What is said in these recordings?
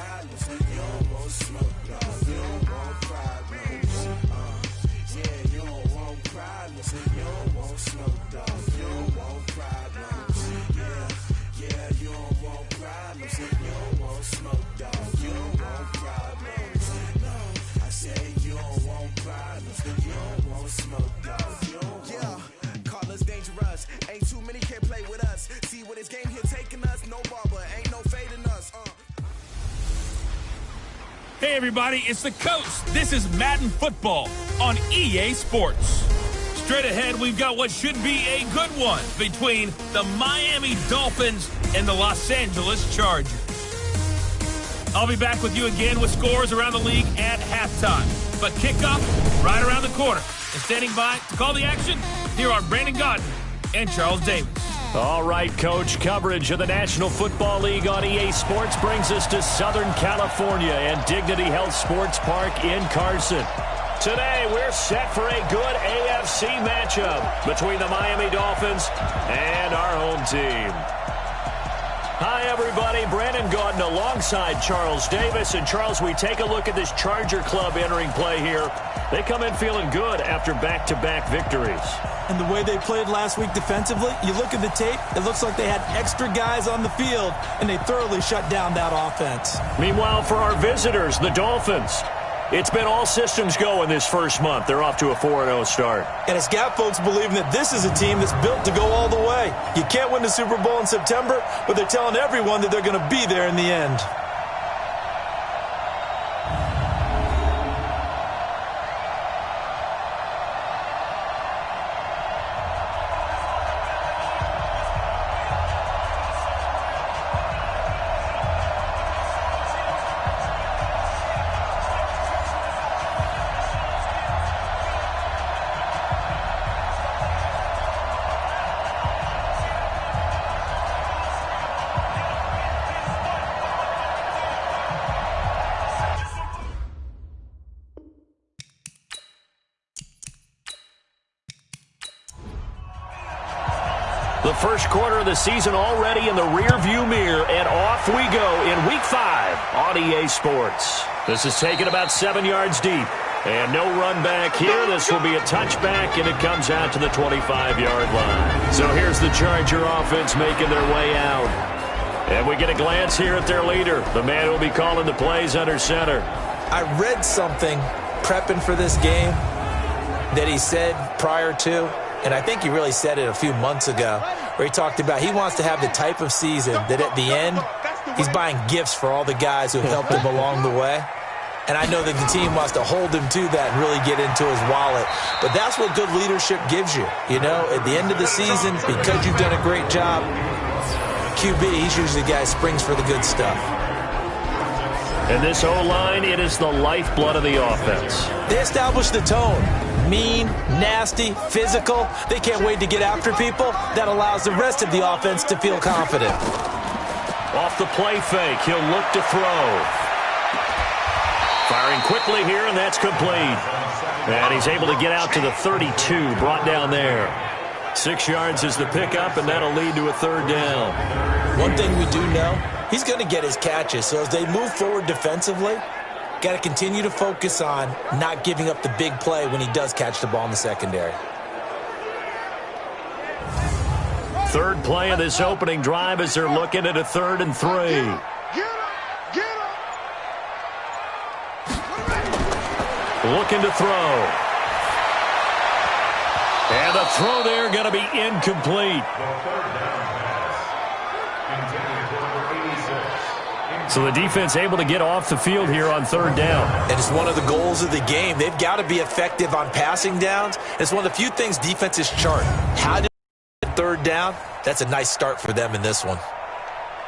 problems. You don't want smoke, dog. You don't want problems. Yeah, you don't want problems. You don't want smoke, dog. You don't want problems. Yeah, you don't want problems. You don't want smoke, dog. You don't want problems. No, I say you don't want problems. You don't want smoke, dog. You don't want. Call us dangerous. Ain't too many can play with us. See what this game here taking us. No barber, ain't no fading us. Hey everybody, it's the Coast. This is Madden Football on EA Sports. Straight ahead, we've got what should be a good one between the Miami Dolphins and the Los Angeles Chargers. I'll be back with you again with scores around the league at halftime. But kickoff right around the corner. And standing by to call the action, here are Brandon Godden and Charles Davis. All right, Coach. Coverage of the National Football League on EA Sports brings us to Southern California and Dignity Health Sports Park in Carson. Today, we're set for a good AFC matchup between the Miami Dolphins and our home team. Hi, everybody. Brandon Gaudin alongside Charles Davis. And, Charles, we take a look at this Charger club entering play here. They come in feeling good after back-to-back victories. And the way they played last week defensively, you look at the tape, it looks like they had extra guys on the field, and they thoroughly shut down that offense. Meanwhile, for our visitors, the Dolphins, it's been all systems go in this first month. They're off to a 4-0 start. And it's got folks believing that this is a team that's built to go all the way. You can't win the Super Bowl in September, but they're telling everyone that they're going to be there in the end. The first quarter of the season already in the rearview mirror, and off we go in Week 5 on EA Sports. This is taken about 7 yards deep, and no run back here. This will be a touchback, and it comes out to the 25-yard line. So here's the Charger offense making their way out. And we get a glance here at their leader, the man who will be calling the plays under center. I read something prepping for this game that he said prior to, and I think he really said it a few months ago, where he talked about he wants to have the type of season that at the end, he's buying gifts for all the guys who have helped him along the way. And I know that the team wants to hold him to that and really get into his wallet. But that's what good leadership gives you. You know, at the end of the season, because you've done a great job, QB, he's usually the guy who springs for the good stuff. And this O-line, it is the lifeblood of the offense. They establish the tone. Mean, nasty, physical. They can't wait to get after people. That allows the rest of the offense to feel confident. Off the play fake, he'll look to throw. Firing quickly here, and that's complete. And he's able to get out to the 32, brought down there. 6 yards is the pickup, and that'll lead to a third down. One thing we do know, he's going to get his catches. So as they move forward defensively, got to continue to focus on not giving up the big play when he does catch the ball in the secondary. Third play of this opening drive as they're looking at a 3rd and 3. Looking to throw. And the throw there going to be incomplete. So the defense able to get off the field here on 3rd down. And it's one of the goals of the game. They've got to be effective on passing downs. It's one of the few things defenses chart. How do you get 3rd down? That's a nice start for them in this one.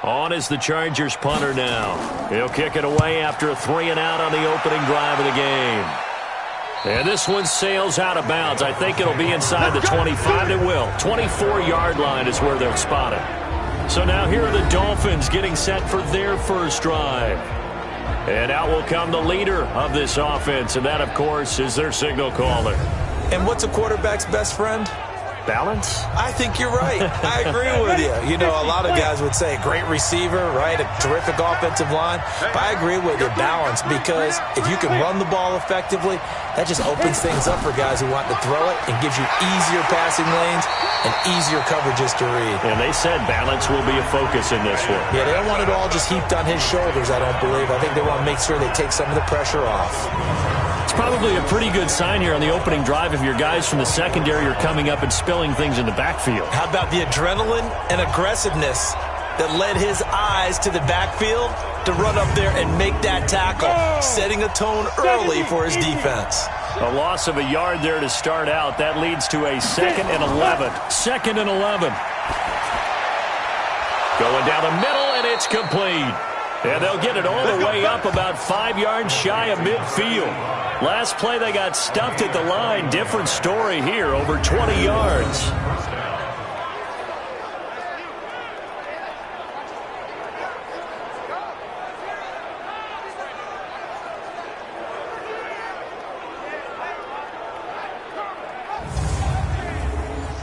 On is the Chargers punter now. He'll kick it away after a 3-and-out on the opening drive of the game. And this one sails out of bounds. I think it'll be inside the 25. It will. 24-yard line is where they'll spot it. So now here are the Dolphins getting set for their first drive. And out will come the leader of this offense, and that, of course, is their signal caller. And what's a quarterback's best friend? Balance? I think you're right. I agree with you. You know, a lot of guys would say great receiver, right? A terrific offensive line. But I agree with you, balance, because if you can run the ball effectively, that just opens things up for guys who want to throw it and gives you easier passing lanes and easier coverages to read. And they said balance will be a focus in this one. Yeah, they don't want it all just heaped on his shoulders, I don't believe. I think they want to make sure they take some of the pressure off. It's probably a pretty good sign here on the opening drive if your guys from the secondary are coming up and spilling things in the backfield. How about the adrenaline and aggressiveness that led his eyes to the backfield to run up there and make that tackle, setting a tone early for his defense. A loss of a yard there to start out. That leads to a 2nd and 11. 2nd and 11. Going down the middle, and it's complete. And they'll get it all the way up about 5 yards shy of midfield. Last play, they got stuffed at the line. Different story here, over 20 yards.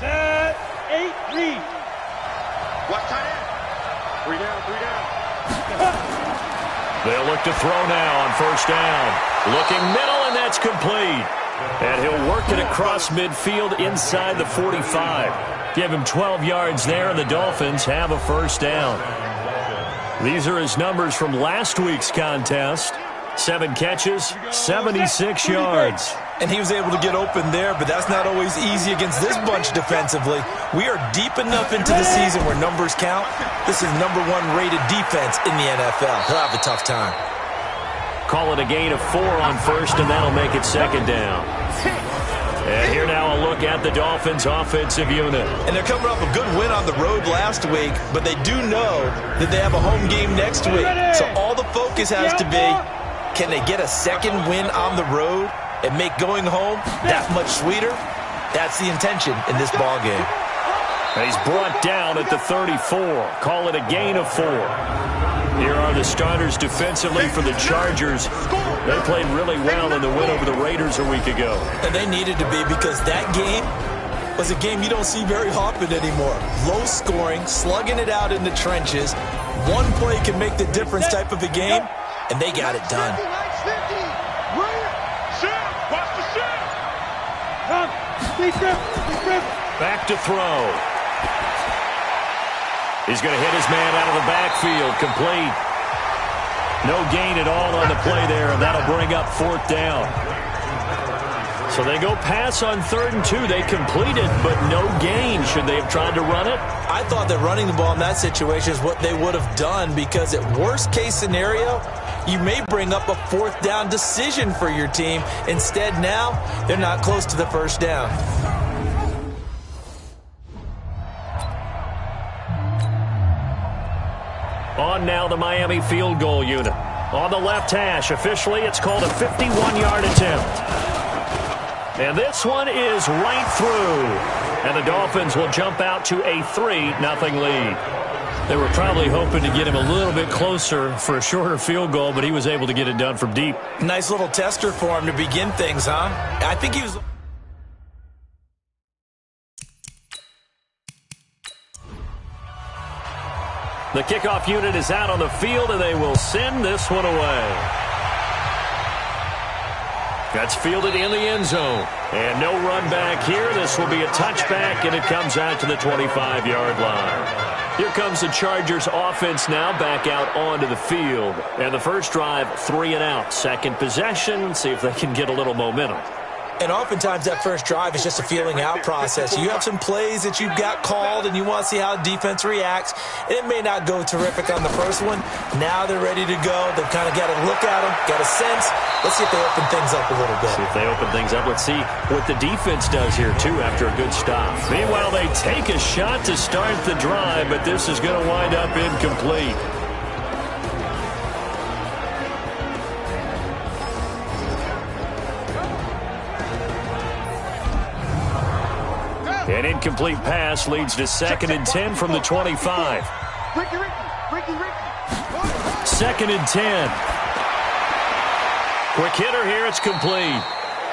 Set, 8-3. Watch tight end. 3 down, 3 down. They'll look to throw now on 1st down. Looking middle, and that's complete. And he'll work it across midfield inside the 45. Give him 12 yards there, and the Dolphins have a 1st down. These are his numbers from last week's contest. 7 catches, 76 yards. And he was able to get open there, but that's not always easy against this bunch defensively. We are deep enough into the season where numbers count. This is #1 rated defense in the NFL. He'll have a tough time. Call it a gain of 4 on 1st, and that'll make it 2nd down. And here now a look at the Dolphins' offensive unit. And they're coming off a good win on the road last week, but they do know that they have a home game next week. So all the focus has to be, can they get a 2nd win on the road and make going home that much sweeter? That's the intention in this ball game. He's brought down at the 34. Call it a gain of 4. Here are the starters defensively for the Chargers. They played really well in the win over the Raiders a week ago. And they needed to be, because that game was a game you don't see very often anymore. Low scoring, slugging it out in the trenches. One play can make the difference type of a game, and they got it done. Back to throw. He's going to hit his man out of the backfield. Complete. No gain at all on the play there, and that'll bring up 4th down. So they go pass on 3rd and 2. They completed, but no gain. Should they have tried to run it? I thought that running the ball in that situation is what they would have done, because at worst case scenario, you may bring up a 4th down decision for your team. Instead, now, they're not close to the 1st down. On now the Miami field goal unit. On the left hash, officially it's called a 51-yard attempt. And this one is right through. And the Dolphins will jump out to a 3-0 lead. They were probably hoping to get him a little bit closer for a shorter field goal, but he was able to get it done from deep. Nice little tester for him to begin things, huh? I think he was... The kickoff unit is out on the field, and they will send this one away. That's fielded in the end zone. And no run back here. This will be a touchback, and it comes out to the 25-yard line. Here comes the Chargers offense now back out onto the field. And the first drive, 3 and out. Second possession, see if they can get a little momentum. And oftentimes that first drive is just a feeling out process. You have some plays that you've got called and you want to see how defense reacts. And it may not go terrific on the first one. Now they're ready to go. They've kind of got to look at them, got a sense. Let's see if they open things up a little bit. See if they open things up. Let's see what the defense does here, too, after a good stop. Meanwhile, they take a shot to start the drive, but this is going to wind up incomplete. An incomplete pass leads to 2nd and 10 from the 25. 2nd and 10. Quick hitter here, it's complete.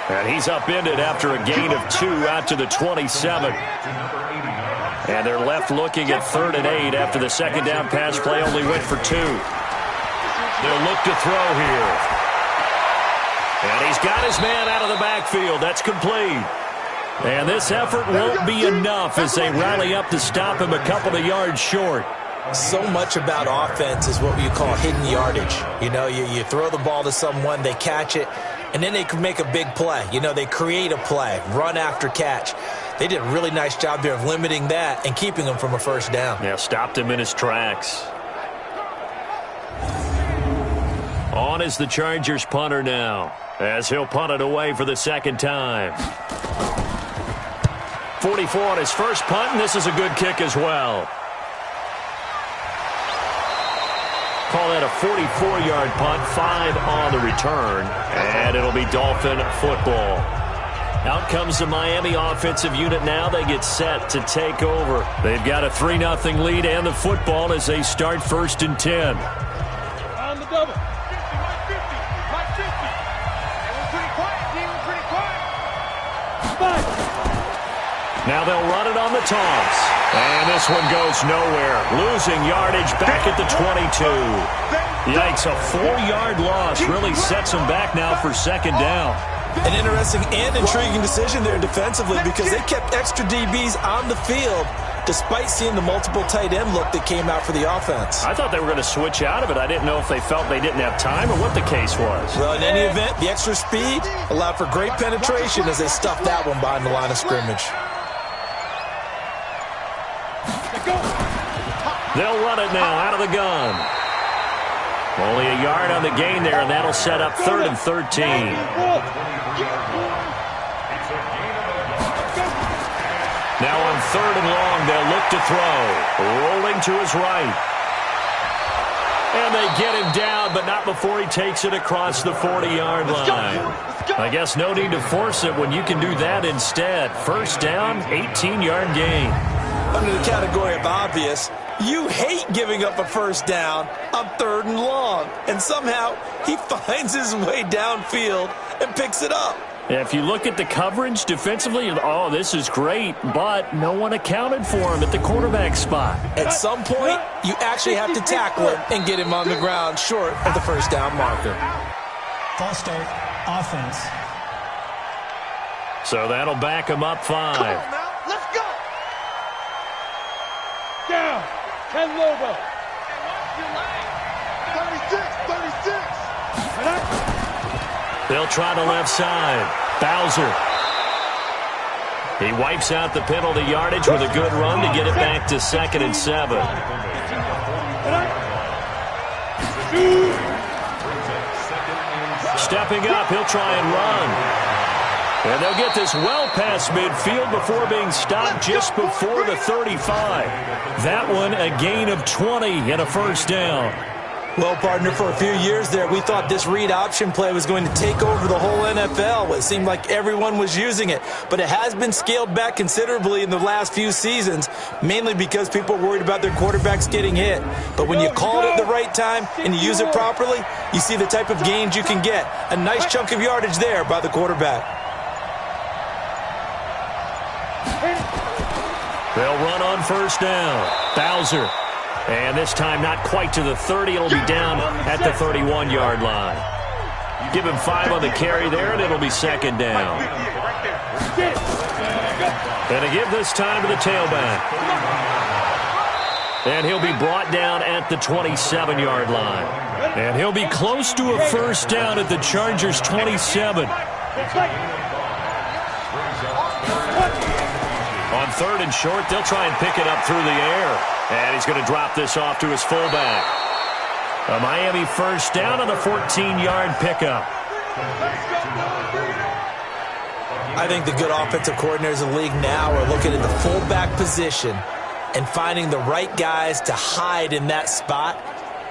And he's upended after a gain of 2 out to the 27. And they're left looking at 3rd and 8 after the second down pass play only went for 2. They'll look to throw here. And he's got his man out of the backfield. That's complete. And this effort won't be enough as they rally up to stop him a couple of yards short. So much about offense is what you call hidden yardage. You know, you throw the ball to someone, they catch it, and then they can make a big play. You know, they create a play, run after catch. They did a really nice job there of limiting that and keeping him from a first down. Yeah, stopped him in his tracks. On is the Chargers punter now, as he'll punt it away for the second time. 44 on his first punt, and this is a good kick as well. Call that a 44-yard punt, 5 on the return, and it'll be Dolphin football. Out comes the Miami offensive unit now. They get set to take over. They've got a 3-0 lead and the football as they start 1st and 10. On the double. 50, Mike 50, Mike 50. And we're pretty quiet, team. We're pretty quiet. 5. Now they'll run it on the toss. And this one goes nowhere. Losing yardage back at the 22. Yikes, a 4-yard loss really sets them back now for second down. An interesting and intriguing decision there defensively because they kept extra DBs on the field despite seeing the multiple tight end look that came out for the offense. I thought they were going to switch out of it. I didn't know if they felt they didn't have time or what the case was. Well, in any event, the extra speed allowed for great penetration as they stuffed that one behind the line of scrimmage. They'll run it now out of the gun. Only a yard on the gain there, and that'll set up 3rd and 13. Now on 3rd and long, they'll look to throw. Rolling to his right. And they get him down, but not before he takes it across the 40-yard line. I guess no need to force it when you can do that instead. First down, 18-yard gain. Under the category of obvious, you hate giving up a first down on 3rd and long. And somehow he finds his way downfield and picks it up. Yeah, if you look at the coverage defensively, oh, this is great, but no one accounted for him at the quarterback spot. At some point, you actually have to tackle him and get him on the ground short of the first down marker. False start, offense. So that'll back him up 5. Come on now, let's go. Down, Ken Lobo. 36. They'll try the left side. Bowser. He wipes out the penalty yardage with a good run to get it back to 2nd and 7. Stepping up, he'll try and run. And they'll get this well past midfield before being stopped just before the 35. That one a gain of 20 and a first down. Well, partner, for a few years there, we thought this read option play was going to take over the whole NFL. It seemed like everyone was using it, but it has been scaled back considerably in the last few seasons, mainly because people are worried about their quarterbacks getting hit. But when you call it at the right time and you use it properly, you see the type of gains you can get. A nice chunk of yardage there by the quarterback. They'll run on first down. Bowser. And this time not quite to the 30. It'll be down at the 31-yard line. Give him 5 on the carry there, and it'll be second down. And a give this time to the tailback. And he'll be brought down at the 27-yard line. And he'll be close to a first down at the Chargers' 27. On 3rd and short, they'll try and pick it up through the air. And he's going to drop this off to his fullback. A Miami first down on a 14-yard pickup. I think the good offensive coordinators in the league now are looking at the fullback position and finding the right guys to hide in that spot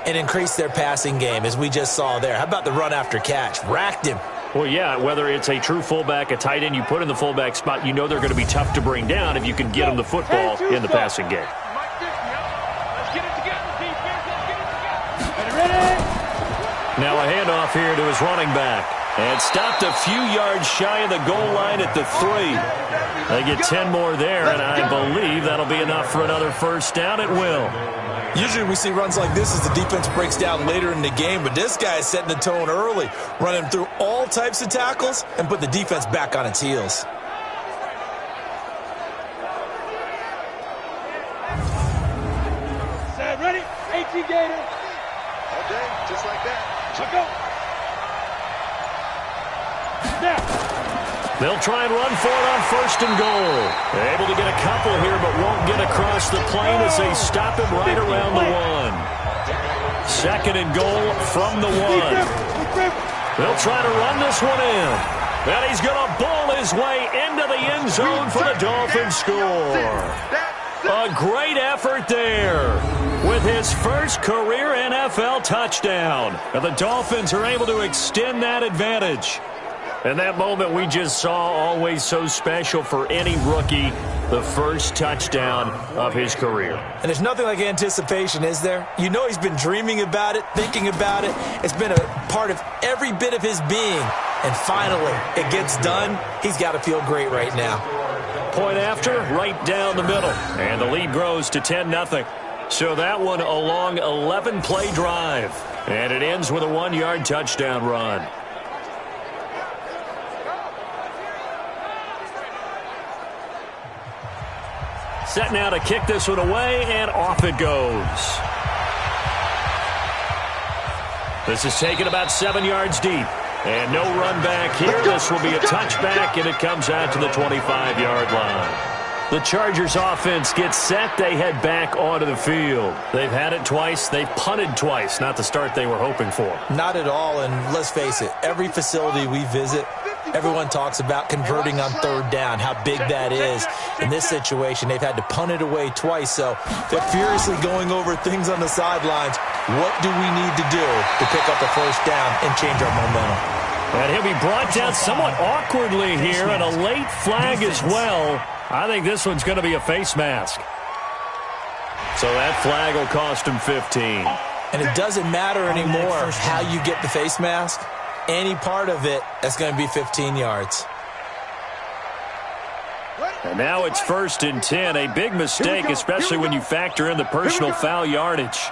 and increase their passing game, as we just saw there. How about the run after catch? Racked him. Well, yeah, whether it's a true fullback, a tight end you put in the fullback spot, you know they're going to be tough to bring down if you can get them the football in the passing game. Now a handoff here to his running back. And stopped a few yards shy of the goal line at the 3. They get 10 more there, and I believe that'll be enough for another first down. It will. Usually we see runs like this as the defense breaks down later in the game, but this guy is setting the tone early, running through all types of tackles and put the defense back on its heels. Sad, ready? 18 Gator. Okay, just like that. Let's go. Now. They'll try and run for it on first and goal. They're able to get a couple here, but won't get across the plane as they stop him right around the 1. Second and goal from the 1. They'll try to run this one in. And he's going to ball his way into the end zone for the Dolphins score. A great effort there with his first career NFL touchdown. And the Dolphins are able to extend that advantage. And that moment we just saw, always so special for any rookie, the first touchdown of his career. And there's nothing like anticipation, is there? You know he's been dreaming about it, thinking about it. It's been a part of every bit of his being. And finally, it gets done. He's got to feel great right now. Point after, right down the middle. And the lead grows to 10-0. So that one a long 11-play drive. And it ends with a 1-yard touchdown run. Set now to kick this one away, and off it goes. This is taken about 7 yards deep. And no run back here. This will be a touchback, and it comes out to the 25-yard line. The Chargers offense gets set. They head back onto the field. They've had it twice. They've punted twice. Not the start they were hoping for. Not at all, and let's face it, every facility we visit, everyone talks about converting on third down, how big that is. In this situation, they've had to punt it away twice, so they're furiously going over things on the sidelines. What do we need to do to pick up the first down and change our momentum? And he'll be brought down somewhat awkwardly here, and a late flag as well. I think this one's going to be a face mask. So that flag will cost him 15. And it doesn't matter anymore how you get the face mask. Any part of it, that's going to be 15 yards. And now it's 1st and 10. A big mistake, especially when you factor in the personal foul yardage.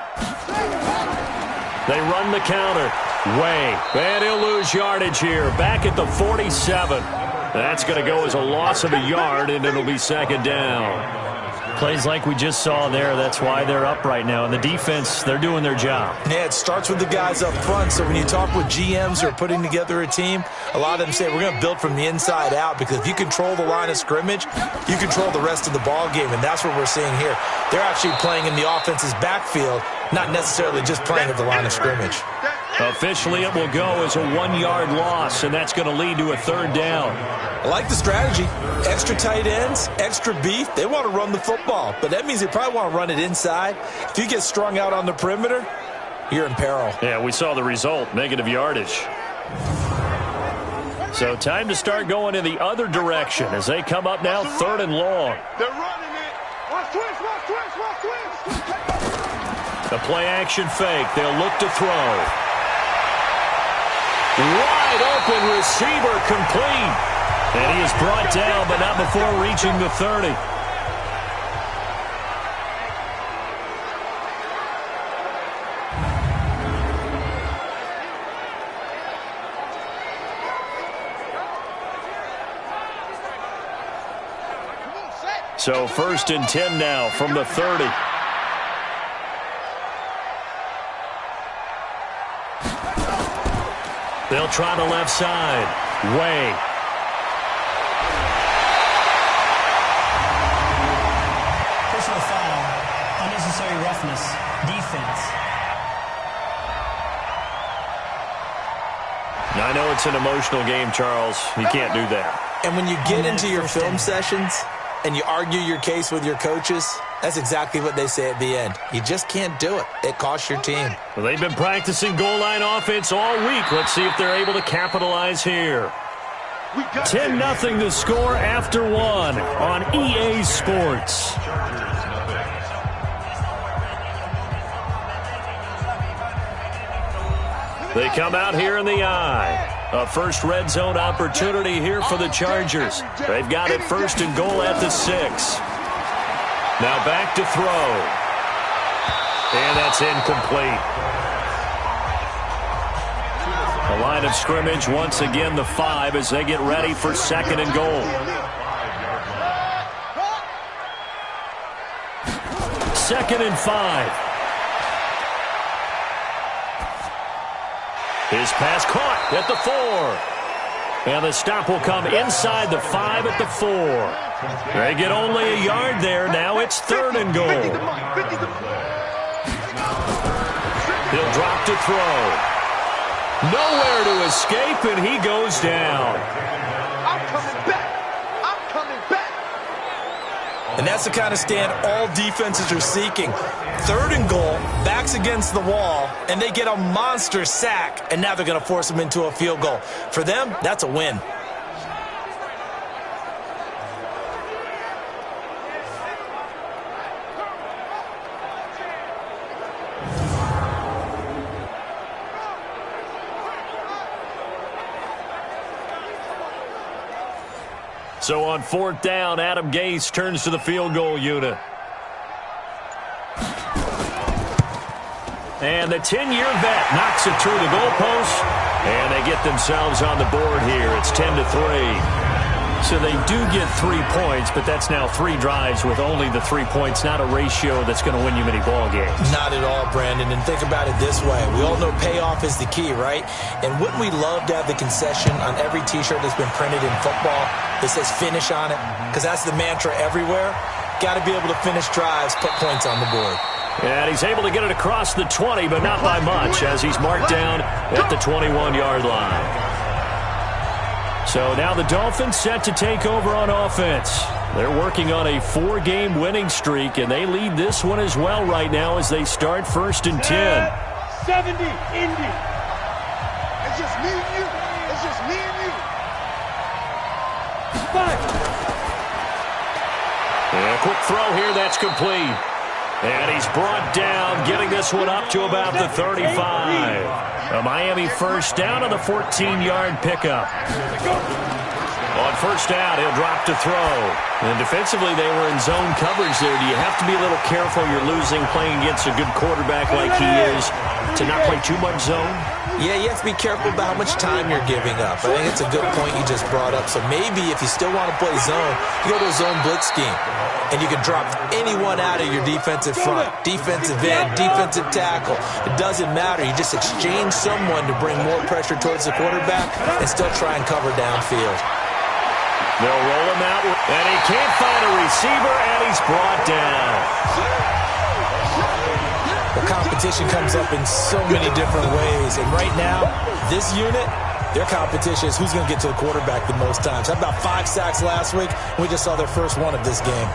They run the counter. Way. And he'll lose yardage here. Back at the 47. That's going to go as a loss of a yard, and it'll be 2nd down. Plays like we just saw there. That's why they're up right now. And the defense, they're doing their job. Yeah, it starts with the guys up front. So when you talk with GMs who are putting together a team, a lot of them say we're going to build from the inside out, because if you control the line of scrimmage, you control the rest of the ball game, and that's what we're seeing here. They're actually playing in the offense's backfield, not necessarily just playing at the line of scrimmage. Officially, it will go as a 1-yard loss, and that's going to lead to a 3rd down. I like the strategy. Extra tight ends, extra beef. They want to run the football, but that means they probably want to run it inside. If you get strung out on the perimeter, you're in peril. Yeah, we saw the result, negative yardage. So time to start going in the other direction as they come up now 3rd and long. They're running it. Watch twist, watch twist, watch twist. The play action fake. They'll look to throw. Wide open receiver complete. And he is brought down, but not before reaching the 30. So 1st and 10 now from the 30. They'll try the left side. Way. Personal foul, unnecessary roughness, defense. Now, I know it's an emotional game, Charles. You can't do that. And when you get into your film sessions and you argue your case with your coaches, that's exactly what they say at the end. You just can't do it. It costs your team. Well, they've been practicing goal line offense all week. Let's see if they're able to capitalize here. 10-0 the score after 1 on EA Sports. They come out here in the eye. A first red zone opportunity here for the Chargers. They've got it 1st and goal at the 6. Now back to throw. And that's incomplete. The line of scrimmage once again the 5 as they get ready for 2nd and goal. 2nd and 5. His pass caught at the 4. And the stop will come inside the 5 at the 4. They get only a yard there. Now it's 3rd and goal. He'll drop to throw. Nowhere to escape, and he goes down. I'm coming back. I'm coming back. And that's the kind of stand all defenses are seeking. 3rd and goal, backs against the wall, and they get a monster sack, and now they're going to force them into a field goal. For them, that's a win. So on 4th down, Adam Gase turns to the field goal unit. And the 10-year vet knocks it through the goalpost, and they get themselves on the board here. It's 10-3. So they do get 3 points, but that's now 3 drives with only the 3 points, not a ratio that's going to win you many ball games. Not at all, Brandon. And think about it this way. We all know payoff is the key, right? And wouldn't we love to have the concession on every T-shirt that's been printed in football that says finish on it? Because that's the mantra everywhere. Got to be able to finish drives, put points on the board. And he's able to get it across the 20, but not by much, as he's marked down at the 21-yard line. So now the Dolphins set to take over on offense. They're working on a 4-game winning streak, and they lead this one as well right now as they start 1st and 10. 70, Indy. It's just me and you. It's just me and you. 5. And a quick throw here, that's complete. And he's brought down, getting this one up to about the 35. A Miami first down on the 14-yard pickup. On 1st down, he'll drop to throw. And defensively, they were in zone coverage there. Do you have to be a little careful you're losing playing against a good quarterback like he is to not play too much zone? Yeah, you have to be careful about how much time you're giving up. I think it's a good point you just brought up. So maybe if you still want to play zone, you go to a zone blitz scheme. And you can drop anyone out of your defensive front, defensive end, defensive tackle. It doesn't matter. You just exchange someone to bring more pressure towards the quarterback and still try and cover downfield. They'll roll him out, and he can't find a receiver, and he's brought down. The competition comes up in so many different ways. And right now, this unit, their competition is who's going to get to the quarterback the most times. How about 5 sacks last week? We just saw their first one of this game.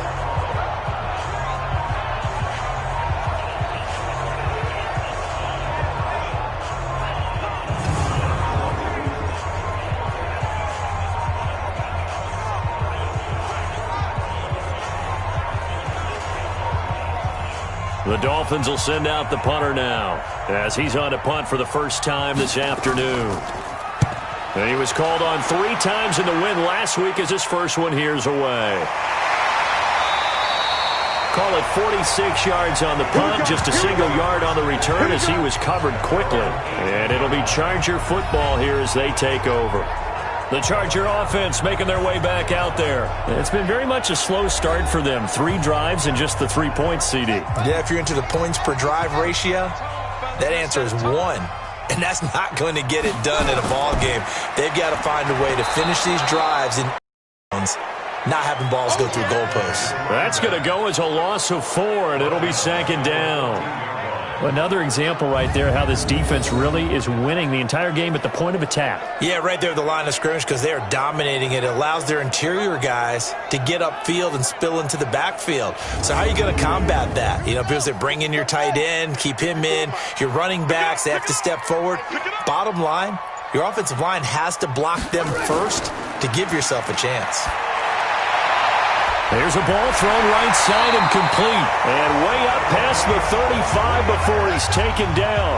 The Dolphins will send out the punter now as he's on to punt for the first time this afternoon. And he was called on 3 times in the win last week as his first one here's away. Call it 46 yards on the punt, just a single yard on the return as he was covered quickly. And it'll be Charger football here as they take over. The Charger offense making their way back out there. It's been very much a slow start for them. 3 drives and just the 3 points, CD. Yeah, if you're into the points per drive ratio, that answer is 1. And that's not going to get it done in a ball game. They've got to find a way to finish these drives in not having balls go through goalposts. That's going to go as a loss of 4, and it'll be 2nd down. Another example right there how this defense really is winning the entire game at the point of attack. Yeah, right there at the line of scrimmage because they are dominating it. It allows their interior guys to get upfield and spill into the backfield. So how are you going to combat that? You know, because they bring in your tight end, keep him in. Your running backs, they have to step forward. Bottom line, your offensive line has to block them first to give yourself a chance. There's a ball thrown right side and complete. And way up past the 35 before he's taken down.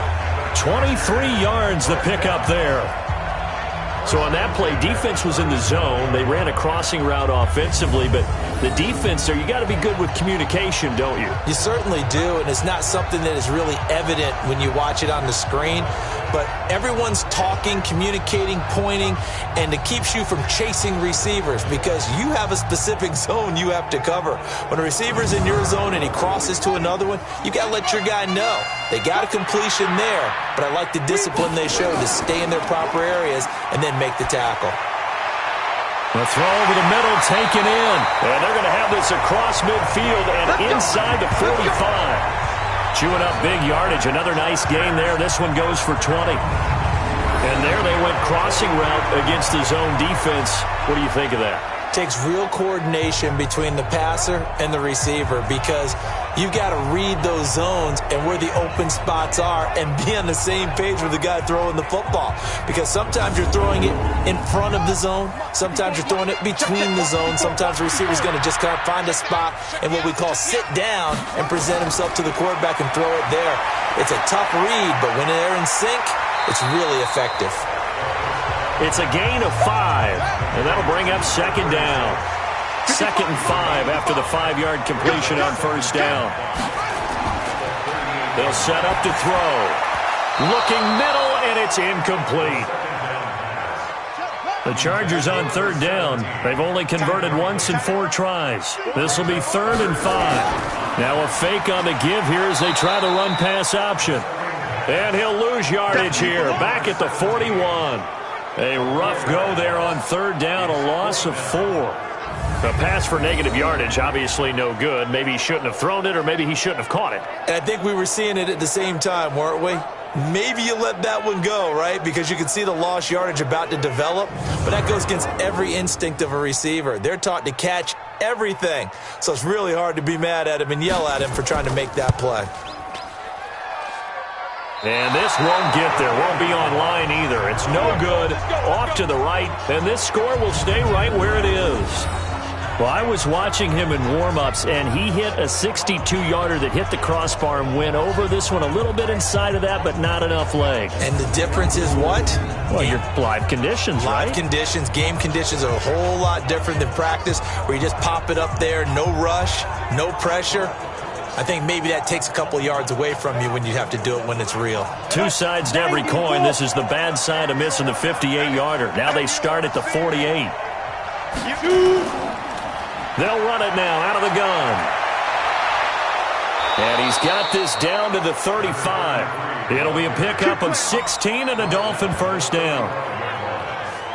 23 yards the pickup there. So on that play, defense was in the zone. They ran a crossing route offensively, but the defense there, you got to be good with communication, don't you? You certainly do, and it's not something that is really evident when you watch it on the screen. But everyone's talking, communicating, pointing, and it keeps you from chasing receivers because you have a specific zone you have to cover. When a receiver's in your zone and he crosses to another one, you got to let your guy know. They got a completion there, but I like the discipline they showed to stay in their proper areas and then make the tackle. The throw over the middle, taken in. And they're going to have this across midfield and inside the 45. Chewing up big yardage. Another nice gain there. This one goes for 20. And there they went crossing route against the zone defense. What do you think of that? Takes real coordination between the passer and the receiver because you've got to read those zones and where the open spots are and be on the same page with the guy throwing the football. Because sometimes you're throwing it in front of the zone. Sometimes you're throwing it between the zones. Sometimes the receiver's going to just kind of find a spot and what we call sit down and present himself to the quarterback and throw it there. It's a tough read, but when they're in sync, it's really effective. It's a gain of 5, and that'll bring up second down. 2nd and 5 after the 5-yard completion on first down. They'll set up to throw. Looking middle, and it's incomplete. The Chargers on 3rd down. They've only converted once in 4 tries. This will be 3rd and 5. Now a fake on the give here as they try the run-pass option. And he'll lose yardage here, back at the 41. A rough go there on 3rd down, a loss of 4. A pass for negative yardage, obviously no good. Maybe he shouldn't have thrown it, or maybe he shouldn't have caught it. And I think we were seeing it at the same time, weren't we? Maybe you let that one go, right? Because you can see the lost yardage about to develop. But that goes against every instinct of a receiver. They're taught to catch everything. So it's really hard to be mad at him and yell at him for trying to make that play. And this won't get there. Won't be online either. It's no good. Off to the right. And this score will stay right where it is. Well, I was watching him in warm-ups, and he hit a 62-yarder that hit the crossbar and went over. This one a little bit inside of that, but not enough leg. And the difference is what? Well, your live conditions, right? Live conditions, game conditions are a whole lot different than practice, where you just pop it up there, no rush, no pressure. I think maybe that takes a couple yards away from you when you have to do it when it's real. 2 sides to every coin. This is the bad side of missing the 58-yarder. Now they start at the 48. They'll run it now out of the gun. And he's got this down to the 35. It'll be a pickup of 16 and a Dolphin first down.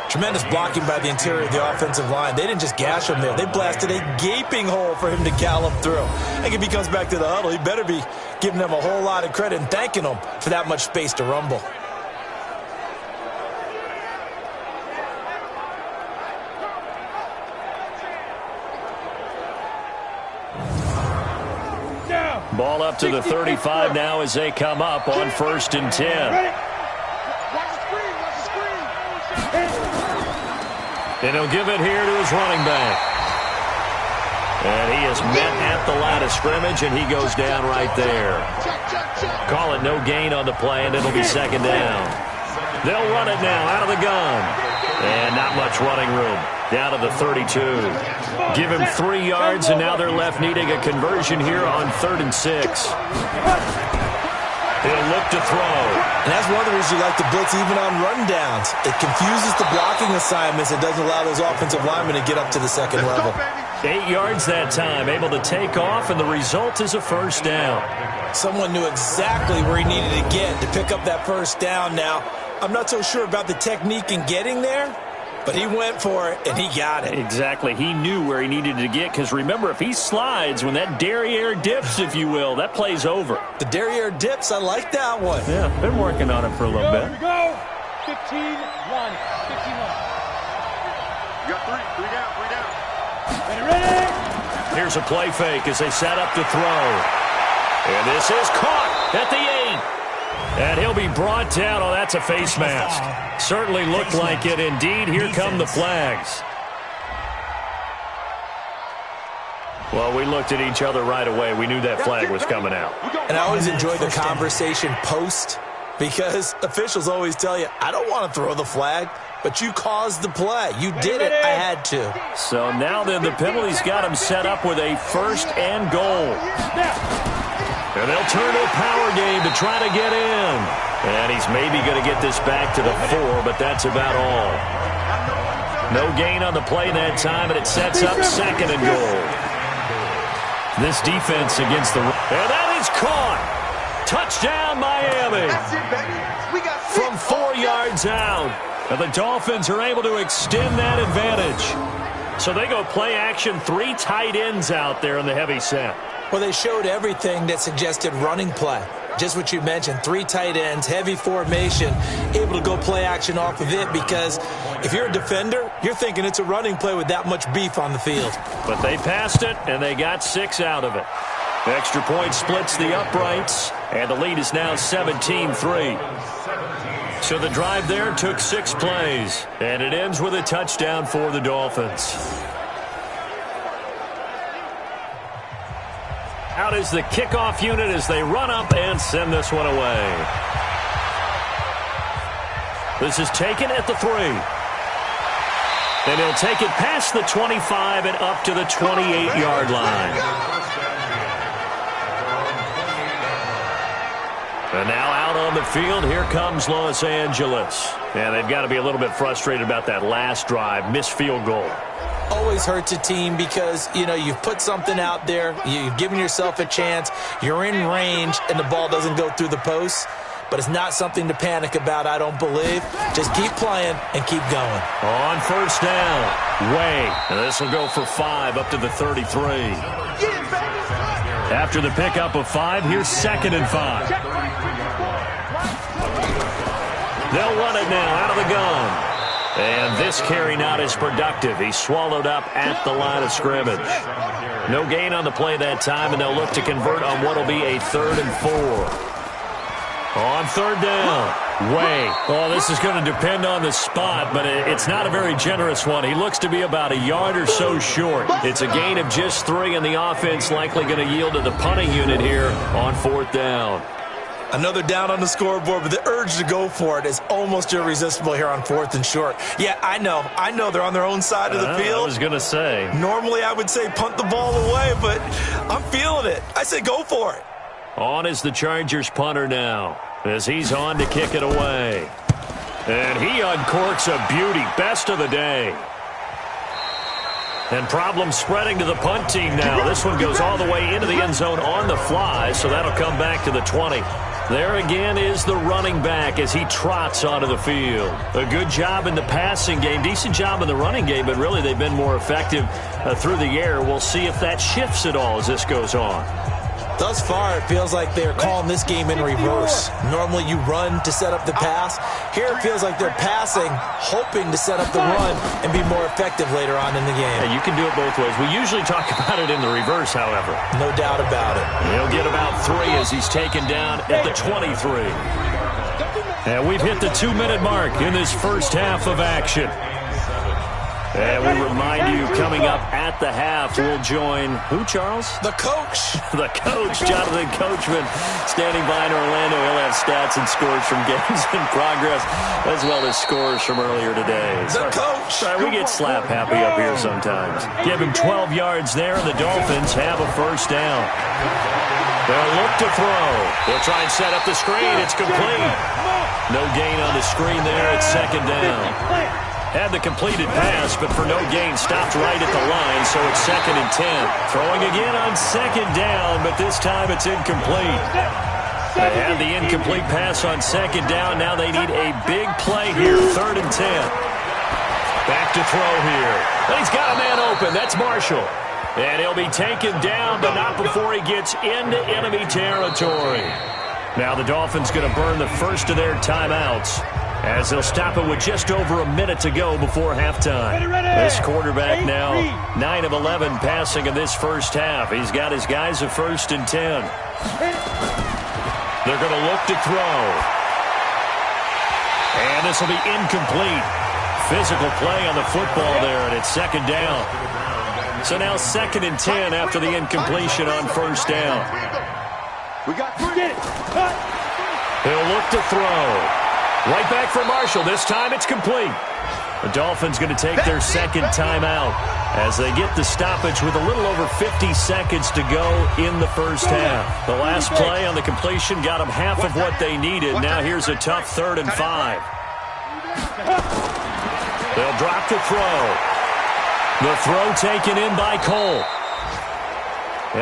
Tremendous blocking by the interior of the offensive line. They didn't just gash him there. They blasted a gaping hole for him to gallop through. I think if he comes back to the huddle, he better be giving them a whole lot of credit and thanking them for that much space to rumble. Ball up to the 35 now as they come up on 1st and 10. And he'll give it here to his running back. And he is met at the line of scrimmage, and he goes down right there. Call it no gain on the play, and it'll be 2nd down. They'll run it now out of the gun. And not much running room. Down to the 32. Give him 3 yards, and now they're left needing a conversion here on 3rd and 6. He'll look to throw. And that's one of the reasons you like to blitz even on rundowns. It confuses the blocking assignments. It doesn't allow those offensive linemen to get up to the 2nd level. 8 yards that time, able to take off, and the result is a first down. Someone knew exactly where he needed to get to pick up that first down now. I'm not so sure about the technique in getting there, but he went for it, and he got it. Exactly. He knew where he needed to get, because remember, if he slides, when that derriere dips, if you will, that play's over. The derriere dips, I like that one. Yeah, been working on it for a little bit. Here we go. 15-1. 15-1. You got 3 down, 3 down. Ready? Here's a play fake as they set up to throw. And this is caught at the 8. And he'll be brought down. Oh, that's a face mask. Certainly looked like it. Indeed, here come the flags. Well, we looked at each other right away. We knew that flag was coming out. And I always enjoy the conversation post because officials always tell you, I don't want to throw the flag, but you caused the play. You did it. I had to. So now then the penalty's got him set up with a 1st and goal. And they'll turn to a power game to try to get in. And he's maybe going to get this back to the 4, but that's about all. No gain on the play that time, and it sets up 2nd and goal. This defense against the... And that is caught. Touchdown, Miami. That's it, baby. We got 6. From 4 yards out. And the Dolphins are able to extend that advantage. So they go play action, 3 tight ends out there in the heavy set. Well, they showed everything that suggested running play. Just what you mentioned, 3 tight ends, heavy formation, able to go play action off of it because if you're a defender, you're thinking it's a running play with that much beef on the field. But they passed it, and they got 6 out of it. The extra point splits the uprights, and the lead is now 17-3. So the drive there took 6 plays, and it ends with a touchdown for the Dolphins. Out is the kickoff unit as they run up and send this one away. This is taken at the 3. And he'll take it past the 25 and up to the 28-yard line. And now out on the field, here comes Los Angeles. And they've got to be a little bit frustrated about that last drive, missed field goal. Always hurts a team because, you know, you've put something out there, you've given yourself a chance, you're in range, and the ball doesn't go through the posts. But it's not something to panic about, I don't believe. Just keep playing and keep going. On 1st down, Way. And this will go for 5 up to the 33. After the pickup of 5, here's 2nd and 5. They'll run it now out of the gun. And this carry not as productive. He's swallowed up at the line of scrimmage. No gain on the play that time, and they'll look to convert on what will be a 3rd and 4. On 3rd down, Way. Oh, this is going to depend on the spot, but it's not a very generous one. He looks to be about a yard or so short. It's a gain of just 3, and the offense likely going to yield to the punting unit here on 4th down. Another down on the scoreboard, but the urge to go for it is almost irresistible here on 4th and short. Yeah, I know they're on their own side of the field. I was going to say. Normally I would say punt the ball away, but I'm feeling it. I say go for it. On is the Chargers punter now, as he's on to kick it away. And he uncorks a beauty, best of the day. And problem spreading to the punt team now. This one goes all the way into the end zone on the fly, so that'll come back to the 20. There again is the running back as he trots onto the field. A good job in the passing game, decent job in the running game, but really they've been more effective through the air. We'll see if that shifts at all as this goes on. Thus far, it feels like they're calling this game in reverse. Normally you run to set up the pass. Here it feels like they're passing, hoping to set up the run and be more effective later on in the game. Yeah, you can do it both ways. We usually talk about it in the reverse, however. No doubt about it. He'll get about 3 as he's taken down at the 23. And we've hit the 2-minute mark in this first half of action. And we remind you, coming up at the half, we'll join, who, Charles? The coach. The coach, Jonathan Coachman, standing by in Orlando. He'll have stats and scores from games in progress, as well as scores from earlier today. The coach. Sorry, we get slap happy up here sometimes. Give him 12 yards there, and the Dolphins have a 1st down. They'll look to throw. They'll try and set up the screen. It's complete. No gain on the screen there. It's 2nd down. Had the completed pass, but for no gain, stopped right at the line, so it's 2nd and 10. Throwing again on 2nd down, but this time it's incomplete. They had the incomplete pass on 2nd down. Now they need a big play here, 3rd and 10. Back to throw here. And he's got a man open. That's Marshall. And he'll be taken down, but not before he gets into enemy territory. Now the Dolphins going to burn the first of their timeouts, as they'll stop it with just over a minute to go before halftime. This quarterback now 9 of 11 passing in this first half. He's got his guys a 1st and 10. They're going to look to throw. And this will be incomplete. Physical play on the football there, and it's 2nd down. So now 2nd and 10 after the incompletion on 1st down. We got 3. He'll look to throw. Right back for Marshall. This time it's complete. The Dolphins going to take their second timeout as they get the stoppage with a little over 50 seconds to go in the first half. The last play on the completion got them half of what they needed. Now here's a tough 3rd and 5. They'll drop to throw. The throw taken in by Cole.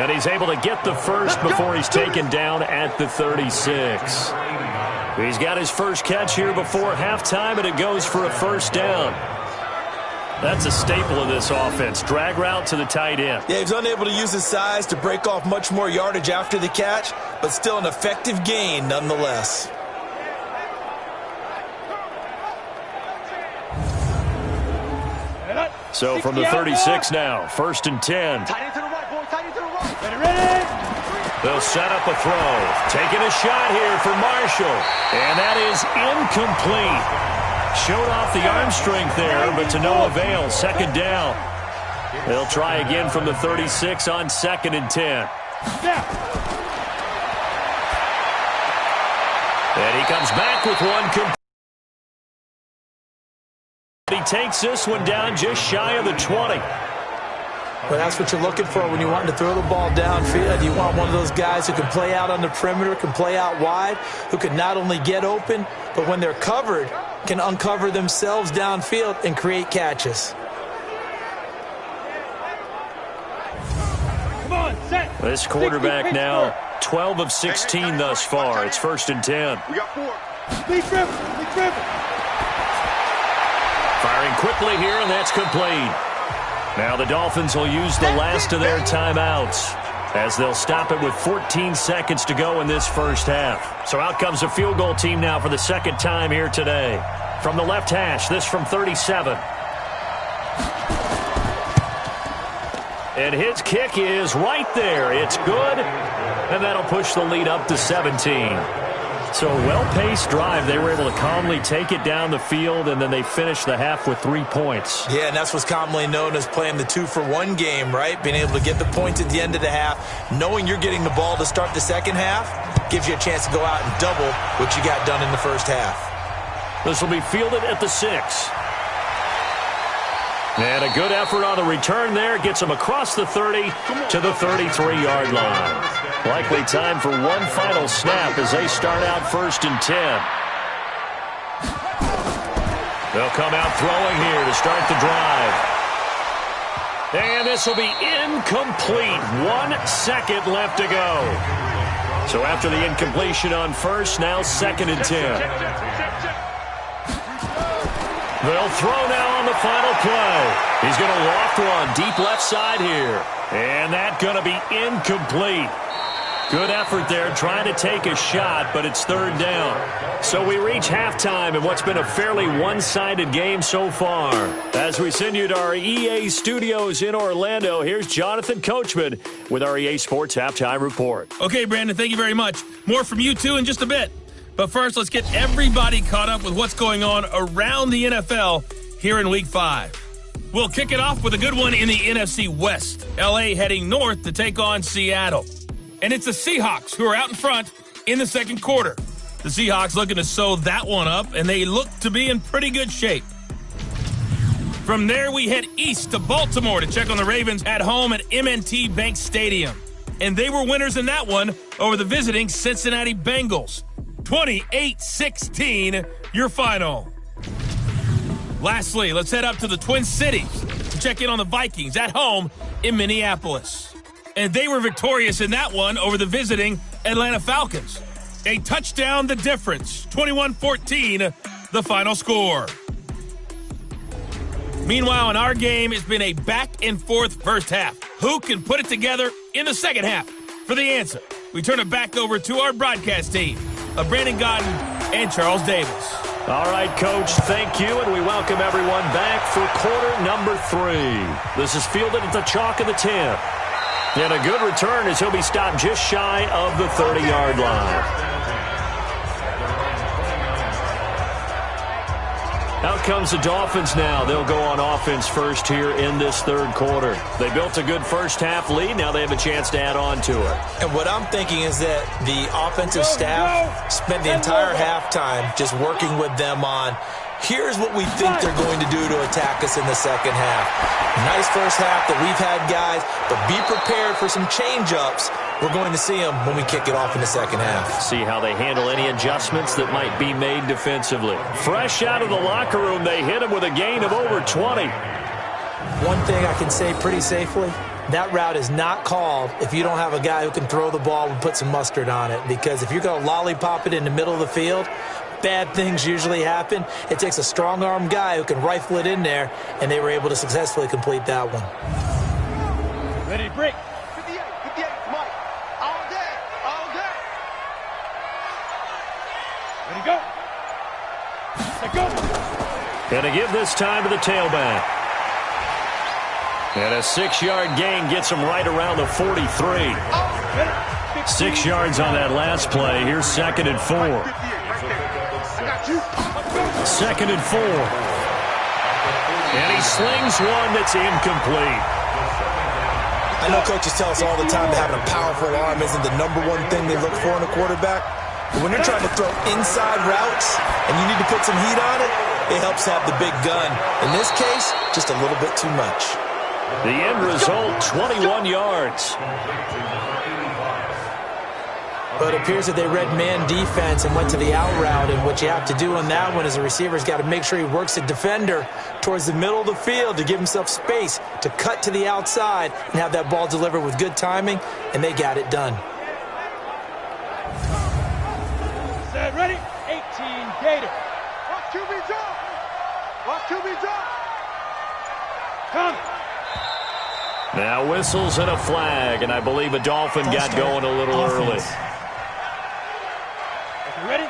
And he's able to get the first before he's taken down at the 36. He's got his first catch here before halftime, and it goes for a first down. That's a staple of this offense. Drag route to the tight end. Yeah, he's unable to use his size to break off much more yardage after the catch, but still an effective gain nonetheless. So from the 36 now, 1st and 10. Tight end to the right, boy. Tight end to the right. Ready? They'll set up a throw. Taking a shot here for Marshall. And that is incomplete. Showed off the arm strength there, but to no avail. Second down. They'll try again from the 36 on 2nd and 10. And he comes back with one complete. He takes this one down just shy of the 20. Well, that's what you're looking for when you want to throw the ball downfield. You want one of those guys who can play out on the perimeter, can play out wide, who can not only get open, but when they're covered, can uncover themselves downfield and create catches. Come on, set. This quarterback now 12 of 16 thus far. It's 1st and 10. We got 4. Big dribble. Firing quickly here, and that's complete. Now the Dolphins will use the last of their timeouts as they'll stop it with 14 seconds to go in this first half. So out comes a field goal team now for the second time here today. From the left hash, this from 37. And his kick is right there. It's good, and that'll push the lead up to 17. So a well-paced drive. They were able to calmly take it down the field, and then they finished the half with 3 points. Yeah, and that's what's commonly known as playing the 2-for-1 game, right? Being able to get the points at the end of the half, knowing you're getting the ball to start the second half, gives you a chance to go out and double what you got done in the first half. This will be fielded at the 6. And a good effort on the return there. Gets him across the 30 to the 33-yard line. Likely time for one final snap as they start out 1st and 10. They'll come out throwing here to start the drive. And this will be incomplete. 1 second left to go. So after the incompletion on first, now 2nd and 10. They'll throw now on the final play. He's going to loft one deep left side here. And that's going to be incomplete. Good effort there trying to take a shot, but it's 3rd down. So we reach halftime in what's been a fairly one-sided game so far. As we send you to our EA studios in Orlando, here's Jonathan Coachman with our EA Sports Halftime Report. Okay, Brandon, thank you very much. More from you two in just a bit. But first, let's get everybody caught up with what's going on around the NFL here in Week 5. We'll kick it off with a good one in the NFC West. L.A. heading north to take on Seattle. And it's the Seahawks who are out in front in the second quarter. The Seahawks looking to sew that one up, and they look to be in pretty good shape. From there, we head east to Baltimore to check on the Ravens at home at M&T Bank Stadium. And they were winners in that one over the visiting Cincinnati Bengals. 28-16, your final. Lastly, let's head up to the Twin Cities to check in on the Vikings at home in Minneapolis. And they were victorious in that one over the visiting Atlanta Falcons. A touchdown the difference, 21-14, the final score. Meanwhile, in our game, it's been a back-and-forth first half. Who can put it together in the second half? For the answer, we turn it back over to our broadcast team of Brandon Godden and Charles Davis. All right, Coach, thank you, and we welcome everyone back for quarter number 3. This is fielded at the chalk of the 10. And a good return as he'll be stopped just shy of the 30-yard line. Out comes the Dolphins now. They'll go on offense first here in this third quarter. They built a good first-half lead. Now they have a chance to add on to it. And what I'm thinking is that the offensive staff spent the entire halftime just working with them on, here's what we think they're going to do to attack us in the second half. Nice first half that we've had, guys, but be prepared for some change-ups. We're going to see them when we kick it off in the second half. See how they handle any adjustments that might be made defensively. Fresh out of the locker room, they hit him with a gain of over 20. One thing I can say pretty safely, that route is not called if you don't have a guy who can throw the ball and put some mustard on it. Because if you're going to lollipop it in the middle of the field, bad things usually happen. It takes a strong-arm guy who can rifle it in there, and they were able to successfully complete that one. Ready to break. 58, Mike. All day. Ready to go. Let go. Going to give this time to the tailback. And a 6-yard gain gets him right around the 43. 6 yards on that last play. Here's 2nd and 4. 2nd and 4. And he slings one that's incomplete. I know coaches tell us all the time that having a powerful arm isn't the number one thing they look for in a quarterback. But when you're trying to throw inside routes and you need to put some heat on it, it helps have the big gun. In this case, just a little bit too much. The end result, 21 yards. But it appears that they read man defense and went to the out route, and what you have to do on that one is the receiver's got to make sure he works the defender towards the middle of the field to give himself space to cut to the outside and have that ball delivered with good timing, and they got it done. Set, ready? 18, Gator. Watch QB drop. Watch QB drop. Come. Now whistles and a flag, and I believe a Dolphin got going a little early.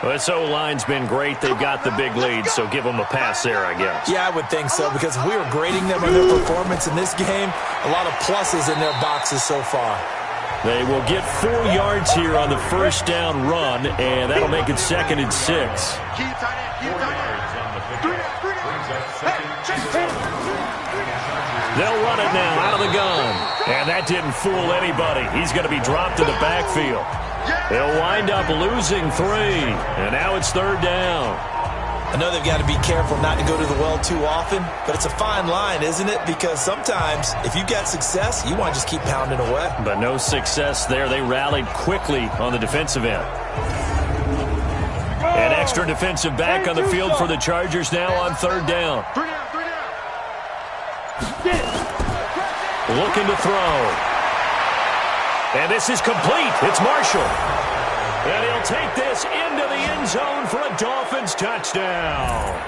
This O-line's been great. They've got the big lead, so give them a pass there, I guess. Yeah, I would think so, because if we were grading them on their performance in this game, a lot of pluses in their boxes so far. They will get 4 yards here on the first down run, and that'll make it 2nd and 6. They'll run it now out of the gun. And that didn't fool anybody. He's going to be dropped in the backfield. They'll wind up losing 3. And now it's 3rd down. I know they've got to be careful not to go to the well too often, but it's a fine line, isn't it? Because sometimes if you've got success, you want to just keep pounding away. But no success there. They rallied quickly on the defensive end. An extra defensive back on the field for the Chargers now on 3rd down. Looking to throw. And this is complete. It's Marshall. And he'll take this into the end zone for a Dolphins touchdown.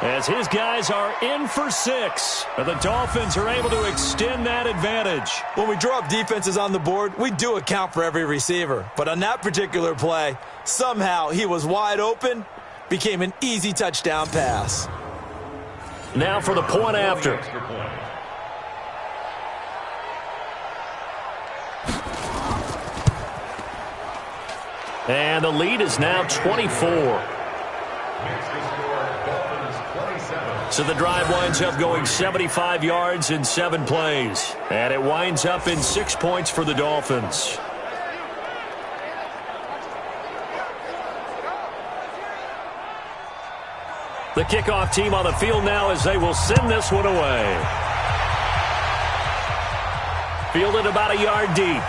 As his guys are in for 6. The Dolphins are able to extend that advantage. When we draw up defenses on the board, we do account for every receiver. But on that particular play, somehow he was wide open, became an easy touchdown pass. Now for the point after. And the lead is now 24. So the drive winds up going 75 yards in 7 plays. And it winds up in 6 points for the Dolphins. The kickoff team on the field now as they will send this one away. Fielded about a yard deep.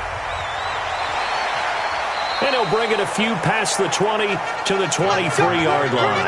And he'll bring it a few past the 20 to the 23-yard line.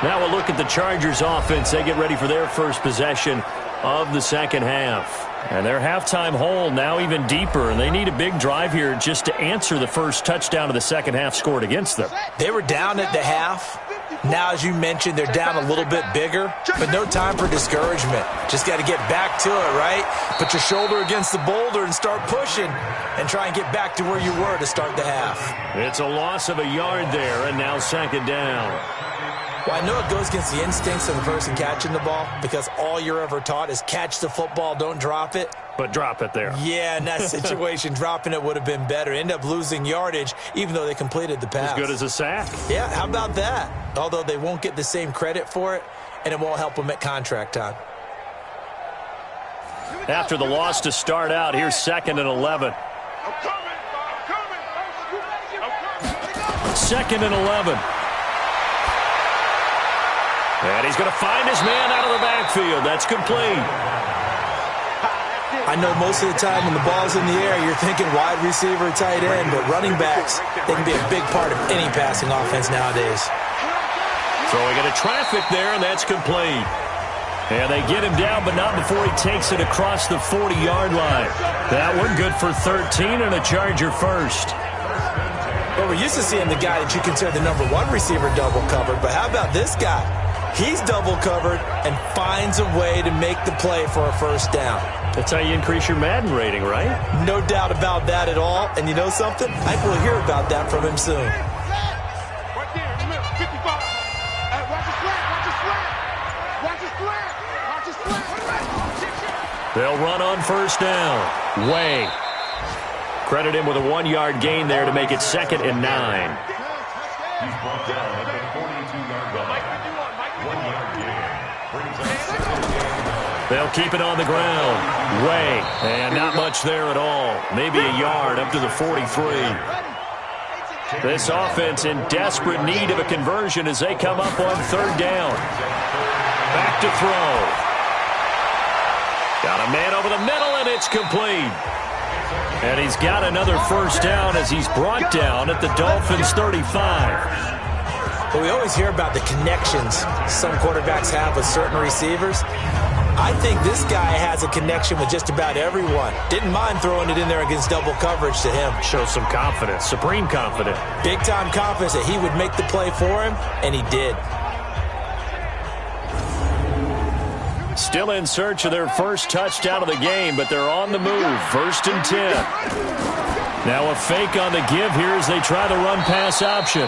Now we'll look at the Chargers offense. They get ready for their first possession of the second half. And their halftime hole now even deeper, and they need a big drive here just to answer the first touchdown of the second half scored against them. They were down at the half. Now, as you mentioned, they're down a little bit bigger, but no time for discouragement. Just got to get back to it, right? Put your shoulder against the boulder and start pushing and try and get back to where you were to start the half. It's a loss of a yard there, and now 2nd down. Well, I know it goes against the instincts of the person catching the ball because all you're ever taught is catch the football, don't drop it. But drop it there. Yeah, in that situation, dropping it would have been better. End up losing yardage, even though they completed the pass. As good as a sack. Yeah, how about that? Although they won't get the same credit for it, and it won't help them at contract time. After the loss to start out, here's 2nd and 11. 2nd and 11. And he's going to find his man out of the backfield. That's complete. I know most of the time when the ball's in the air, you're thinking wide receiver, tight end, but running backs, they can be a big part of any passing offense nowadays. Throwing into traffic there, and that's complete. And they get him down, but not before he takes it across the 40-yard line. That one good for 13 and a Charger first. Well, we're used to seeing the guy that you consider the number 1 receiver double covered, but how about this guy? He's double covered and finds a way to make the play for a first down. That's how you increase your Madden rating, right? No doubt about that at all. And you know something? I think we'll hear about that from him soon. Right there, in the middle, 55. Watch his flat, watch his flat. Watch his flat, watch his flat. They'll run on first down. Way. Credit him with a 1-yard gain there to make it 2nd and 9. He's brought down at the 42-yard line. 1-yard gain. Brings up 2nd and 9. They'll keep it on the ground. Way. And not much there at all. Maybe a yard up to the 43. This offense in desperate need of a conversion as they come up on 3rd down. Back to throw. Got a man over the middle, and it's complete. And he's got another first down as he's brought down at the Dolphins' 35. But we always hear about the connections some quarterbacks have with certain receivers. I think this guy has a connection with just about everyone. Didn't mind throwing it in there against double coverage to him. Shows some confidence, supreme confidence. Big-time confidence that he would make the play for him, and he did. Still in search of their first touchdown of the game, but they're on the move. 1st and 10. Now a fake on the give here as they try the run-pass option.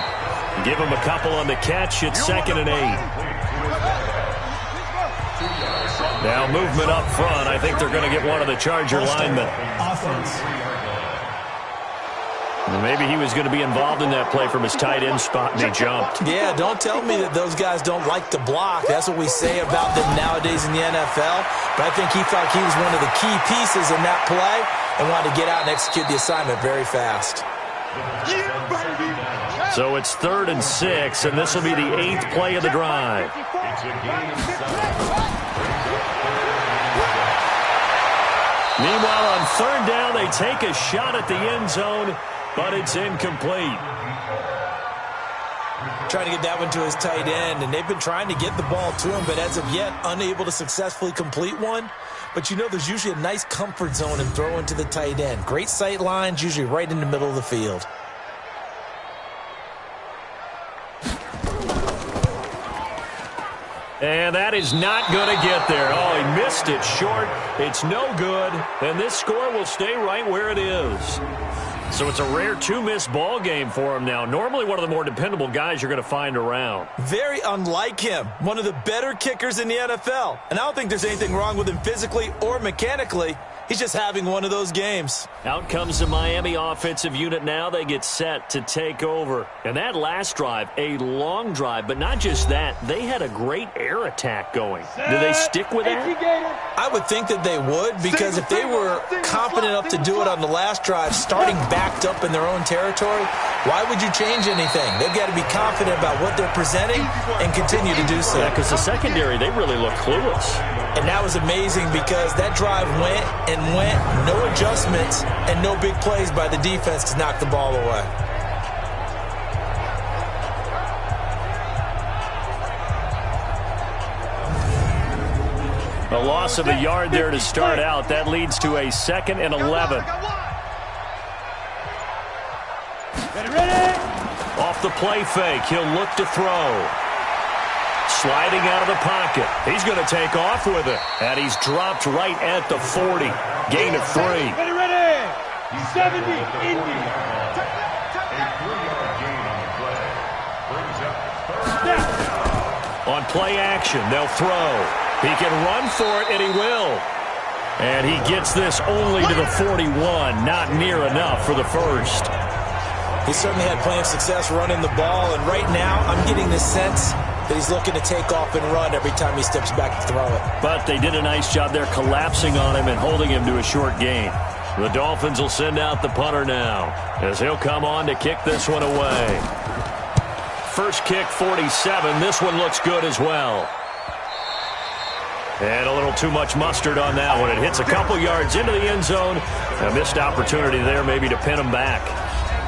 Give him a couple on the catch. It's 2nd and 8. Now movement up front. I think they're going to get one of the Charger linemen. Offense. Maybe he was going to be involved in that play from his tight end spot, and he jumped. Yeah, don't tell me that those guys don't like to block. That's what we say about them nowadays in the NFL. But I think he thought he was one of the key pieces in that play and wanted to get out and execute the assignment very fast. So it's 3rd and 6, and this will be the 8th play of the drive. Meanwhile, on 3rd down, they take a shot at the end zone, but it's incomplete. Trying to get that one to his tight end, and they've been trying to get the ball to him, but as of yet, unable to successfully complete one. But you know there's usually a nice comfort zone in throwing to the tight end. Great sight lines, usually right in the middle of the field. And that is not going to get there. Oh, he missed it short. It's no good. And this score will stay right where it is. So it's a rare 2-miss ball game for him now. Normally one of the more dependable guys you're going to find around. Very unlike him. One of the better kickers in the NFL. And I don't think there's anything wrong with him physically or mechanically. He's just having one of those games. Out comes the Miami offensive unit now. They get set to take over. And that last drive, a long drive, but not just that. They had a great air attack going. Do they stick with that? I would think that they would, because if they were confident enough to do it on the last drive, starting backed up in their own territory, why would you change anything? They've got to be confident about what they're presenting and continue to do so. Yeah, because the secondary, they really look clueless. And that was amazing because that drive went and went, no adjustments, and no big plays by the defense to knock the ball away. A loss of a yard there to start out. That leads to a 2nd and 11. Off the play fake, he'll look to throw. Sliding out of the pocket. He's going to take off with it. And he's dropped right at the 40. Gain of 3. Ready. 70, Indy. A 3-yard gain on the play. Brings up 3rd down. on play action. They'll throw. He can run for it, and he will. And he gets this only to the 41. Not near enough for the first. He certainly had plenty of success running the ball, and right now I'm getting the sense that he's looking to take off and run every time he steps back to throw it. But they did a nice job there collapsing on him and holding him to a short gain. The Dolphins will send out the punter now as he'll come on to kick this one away. First kick, 47. This one looks good as well. And a little too much mustard on that one. It hits a couple yards into the end zone. A missed opportunity there maybe to pin him back.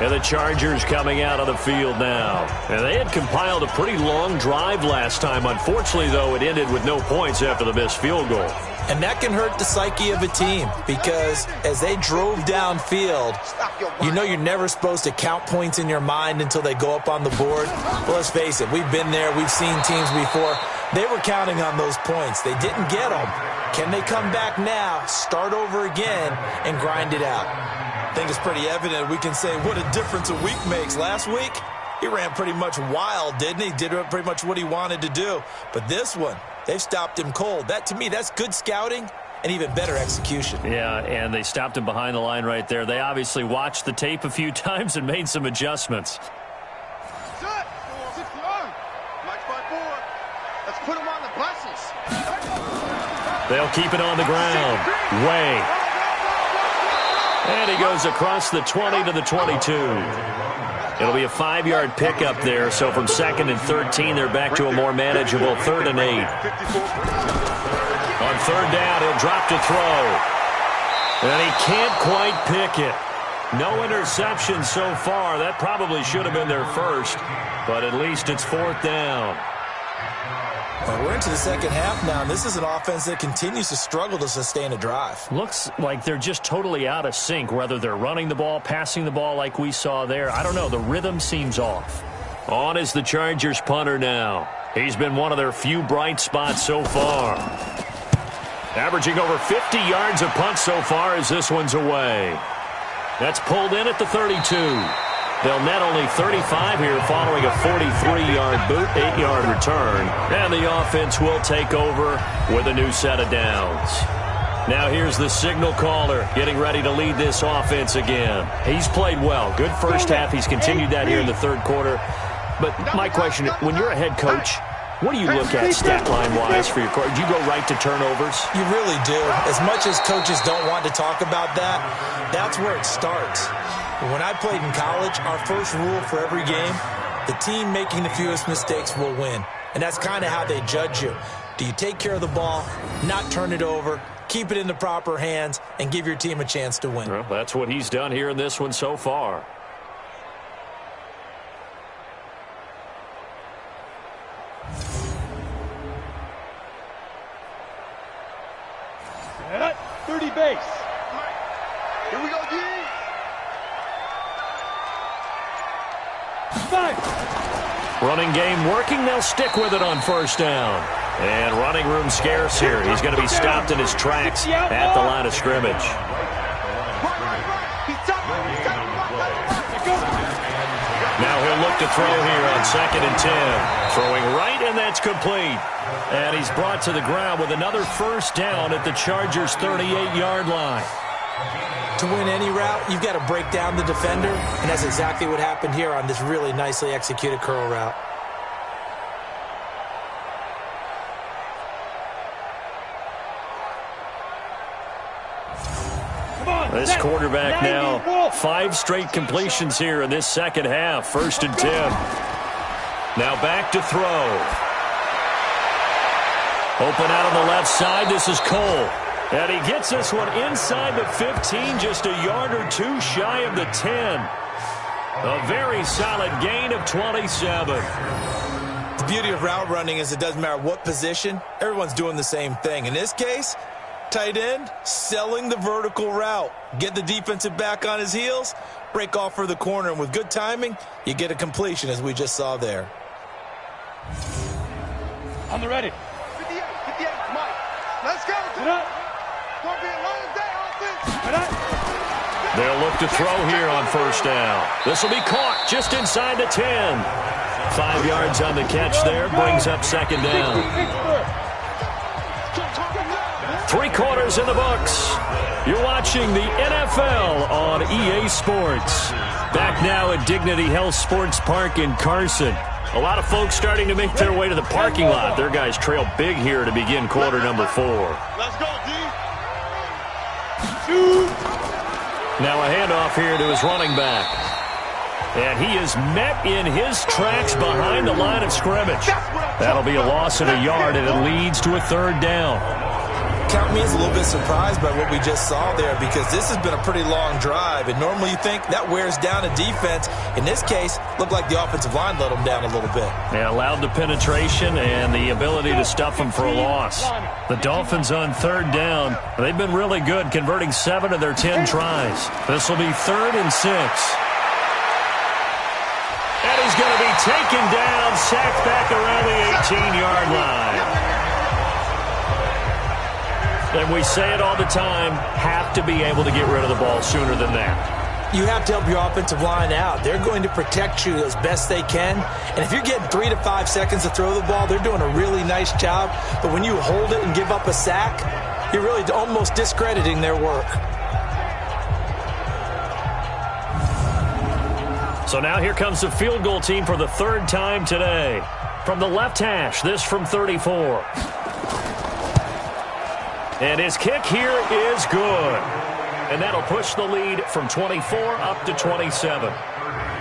And the Chargers coming out of the field now. And they had compiled a pretty long drive last time. Unfortunately, though, it ended with no points after the missed field goal. And that can hurt the psyche of a team because as they drove downfield, you know you're never supposed to count points in your mind until they go up on the board. Well, let's face it, we've been there. We've seen teams before. They were counting on those points. They didn't get them. Can they come back now, start over again, and grind it out? I think it's pretty evident. We can say what a difference a week makes. Last week, he ran pretty much wild, didn't he? Did pretty much what he wanted to do. But this one, they've stopped him cold. That, to me, that's good scouting and even better execution. Yeah, and they stopped him behind the line right there. They obviously watched the tape a few times and made some adjustments. Let's put him on the buses. They'll keep it on the ground. Way. And he goes across the 20 to the 22. It'll be a 5-yard pickup there. So from 2nd and 13, they're back to a more manageable 3rd and 8. On 3rd down, he'll drop to throw. And he can't quite pick it. No interception so far. That probably should have been their first. But at least it's 4th down. Well, we're into the second half now, and this is an offense that continues to struggle to sustain a drive. Looks like they're just totally out of sync, whether they're running the ball, passing the ball like we saw there. I don't know. The rhythm seems off. On is the Chargers punter now. He's been one of their few bright spots so far. Averaging over 50 yards a punt so far as this one's away. That's pulled in at the 32. They'll net only 35 here following a 43-yard boot, 8-yard return. And the offense will take over with a new set of downs. Now here's the signal caller getting ready to lead this offense again. He's played well. Good first half. He's continued that here in the 3rd quarter. But my question, when you're a head coach, what do you look at stat line-wise for your court? Do you go right to turnovers? You really do. As much as coaches don't want to talk about that, that's where it starts. When I played in college, our first rule for every game, the team making the fewest mistakes will win. And that's kind of how they judge you. Do you take care of the ball, not turn it over, keep it in the proper hands, and give your team a chance to win? Well, that's what he's done here in this one so far. At 30 base. Here we go, D. 5. Running game working. They'll stick with it on 1st down. And running room scarce here. He's going to be stopped in his tracks at the line of scrimmage. Now he'll look to throw here on 2nd and 10. Throwing right, and that's complete. And he's brought to the ground with another 1st down at the Chargers' 38-yard line. To win any route, you've got to break down the defender, and that's exactly what happened here on this really nicely executed curl route. This quarterback now, 5 straight completions here in this 2nd half. 1st and 10. Now back to throw. Open out on the left side. This is Cole. And he gets this one inside the 15, just a yard or 2 shy of the 10. A very solid gain of 27. The beauty of route running is it doesn't matter what position. Everyone's doing the same thing. In this case, tight end, selling the vertical route. Get the defensive back on his heels, break off for the corner, and with good timing, you get a completion as we just saw there. On the ready. 58, Mike. Let's go. Gonna be a long day, offense. They'll look to throw here on 1st down. This will be caught just inside the 10. 5 yards on the catch there, brings up second down. 3 quarters in the books. You're watching the NFL on EA Sports. Back now at Dignity Health Sports Park in Carson. A lot of folks starting to make their way to the parking lot. Their guys trail big here to begin quarter number 4. Let's go, D. Now a handoff here to his running back. And he is met in his tracks behind the line of scrimmage. That'll be a loss of a yard, and it leads to a third down. Count me as a little bit surprised by what we just saw there, because this has been a pretty long drive, and normally you think that wears down a defense. In this case, looked like the offensive line let them down a little bit. Yeah, allowed the penetration and the ability to stuff them for a loss. The Dolphins on third down, they've been really good, converting 7 of their 10 tries. This will be 3rd and 6. And he's going to be taken down, sacked back around the 18-yard line. And we say it all the time, have to be able to get rid of the ball sooner than that. You have to help your offensive line out. They're going to protect you as best they can. And if you're getting 3 to 5 seconds to throw the ball, they're doing a really nice job. But when you hold it and give up a sack, you're really almost discrediting their work. So now here comes the field goal team for the 3rd time today. From the left hash, this from 34. And his kick here is good. And that'll push the lead from 24 up to 27.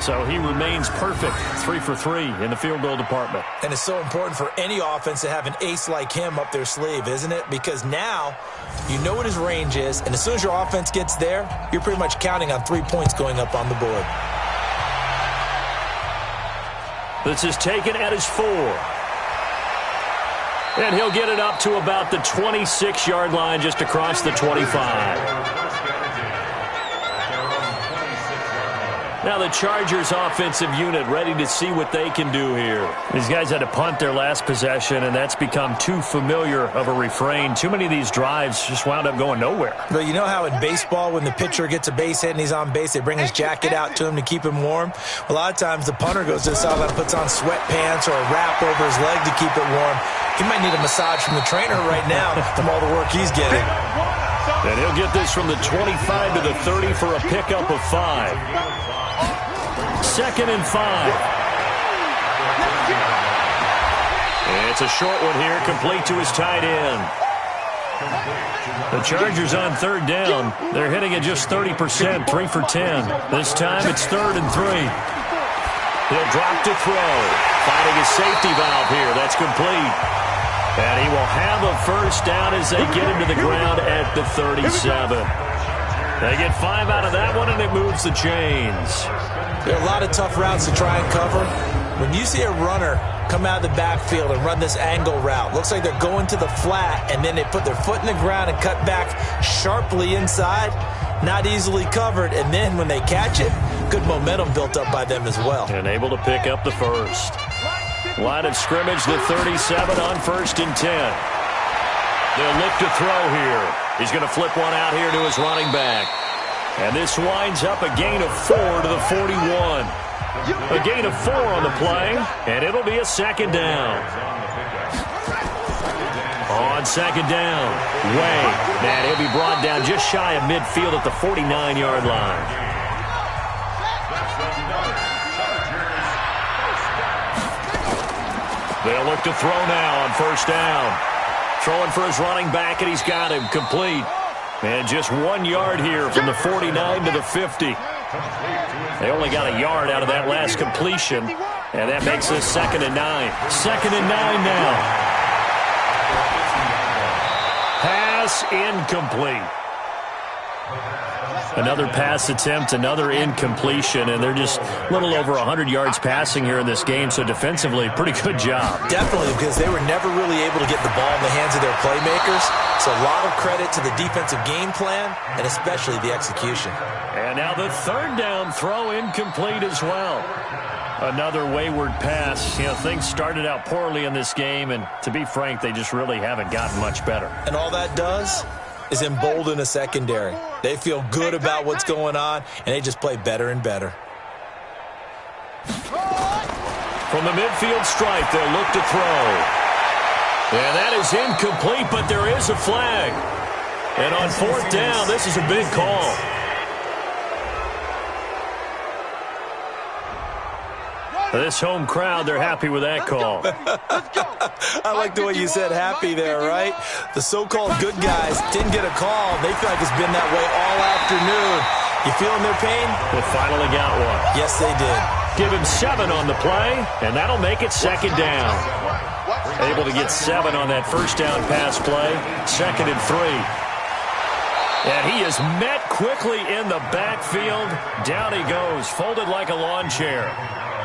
So he remains perfect, 3 for 3 in the field goal department. And it's so important for any offense to have an ace like him up their sleeve, isn't it? Because now you know what his range is, and as soon as your offense gets there, you're pretty much counting on 3 points going up on the board. This is taken at his 4. And he'll get it up to about the 26-yard line just across the 25. Now the Chargers offensive unit ready to see what they can do here. These guys had to punt their last possession, and that's become too familiar of a refrain. Too many of these drives just wound up going nowhere. But you know how in baseball, when the pitcher gets a base hit and he's on base, they bring his jacket out to him to keep him warm? A lot of times the punter goes to the sideline and puts on sweatpants or a wrap over his leg to keep it warm. He might need a massage from the trainer right now from all the work he's getting. And he'll get this from the 25 to the 30 for a pickup of 5. 2nd and 5. It's a short one here, complete to his tight end. The Chargers on 3rd down. They're hitting at just 30%, 3 for 10. This time it's 3rd and 3. He'll drop to throw. Finding his safety valve here. That's complete. And he will have a first down as they get him to the ground at the 37. They get 5 out of that one, and it moves the chains. There are a lot of tough routes to try and cover. When you see a runner come out of the backfield and run this angle route, looks like they're going to the flat, and then they put their foot in the ground and cut back sharply inside. Not easily covered, and then when they catch it, good momentum built up by them as well. And able to pick up the first. Line of scrimmage, the 37 on 1st and 10. They'll look to throw here. He's going to flip one out here to his running back. And this winds up a gain of 4 to the 41. A gain of 4 on the play, and it'll be a 2nd down. On 2nd down, Way. Man, he'll be brought down just shy of midfield at the 49-yard line. They'll look to throw now on 1st down. Throwing for his running back, and he's got him complete. And just 1 yard here from the 49 to the 50. They only got a yard out of that last completion, and that makes this 2nd and 9. 2nd and 9 now. Pass incomplete. Another pass attempt, another incompletion, and they're just a little over 100 yards passing here in this game, so defensively, pretty good job. Definitely, because they were never really able to get the ball in the hands of their playmakers, so a lot of credit to the defensive game plan, and especially the execution. And now the 3rd down throw incomplete as well. Another wayward pass. You know, things started out poorly in this game, and to be frank, they just really haven't gotten much better. And all that does is embolden a secondary. They feel good about what's going on, and they just play better and better. From the midfield stripe, they'll look to throw. And that is incomplete, but there is a flag. And on fourth down, this is a big call. This home crowd, they're happy with that call. I like the way you said happy there, right? The so-called good guys didn't get a call. They feel like it's been that way all afternoon. You feeling their pain? They finally got one. Yes, they did. Give him 7 on the play, and that'll make it second down. Able to get 7 on that first down pass play. 2nd and 3. And he is met quickly in the backfield. Down he goes, folded like a lawn chair.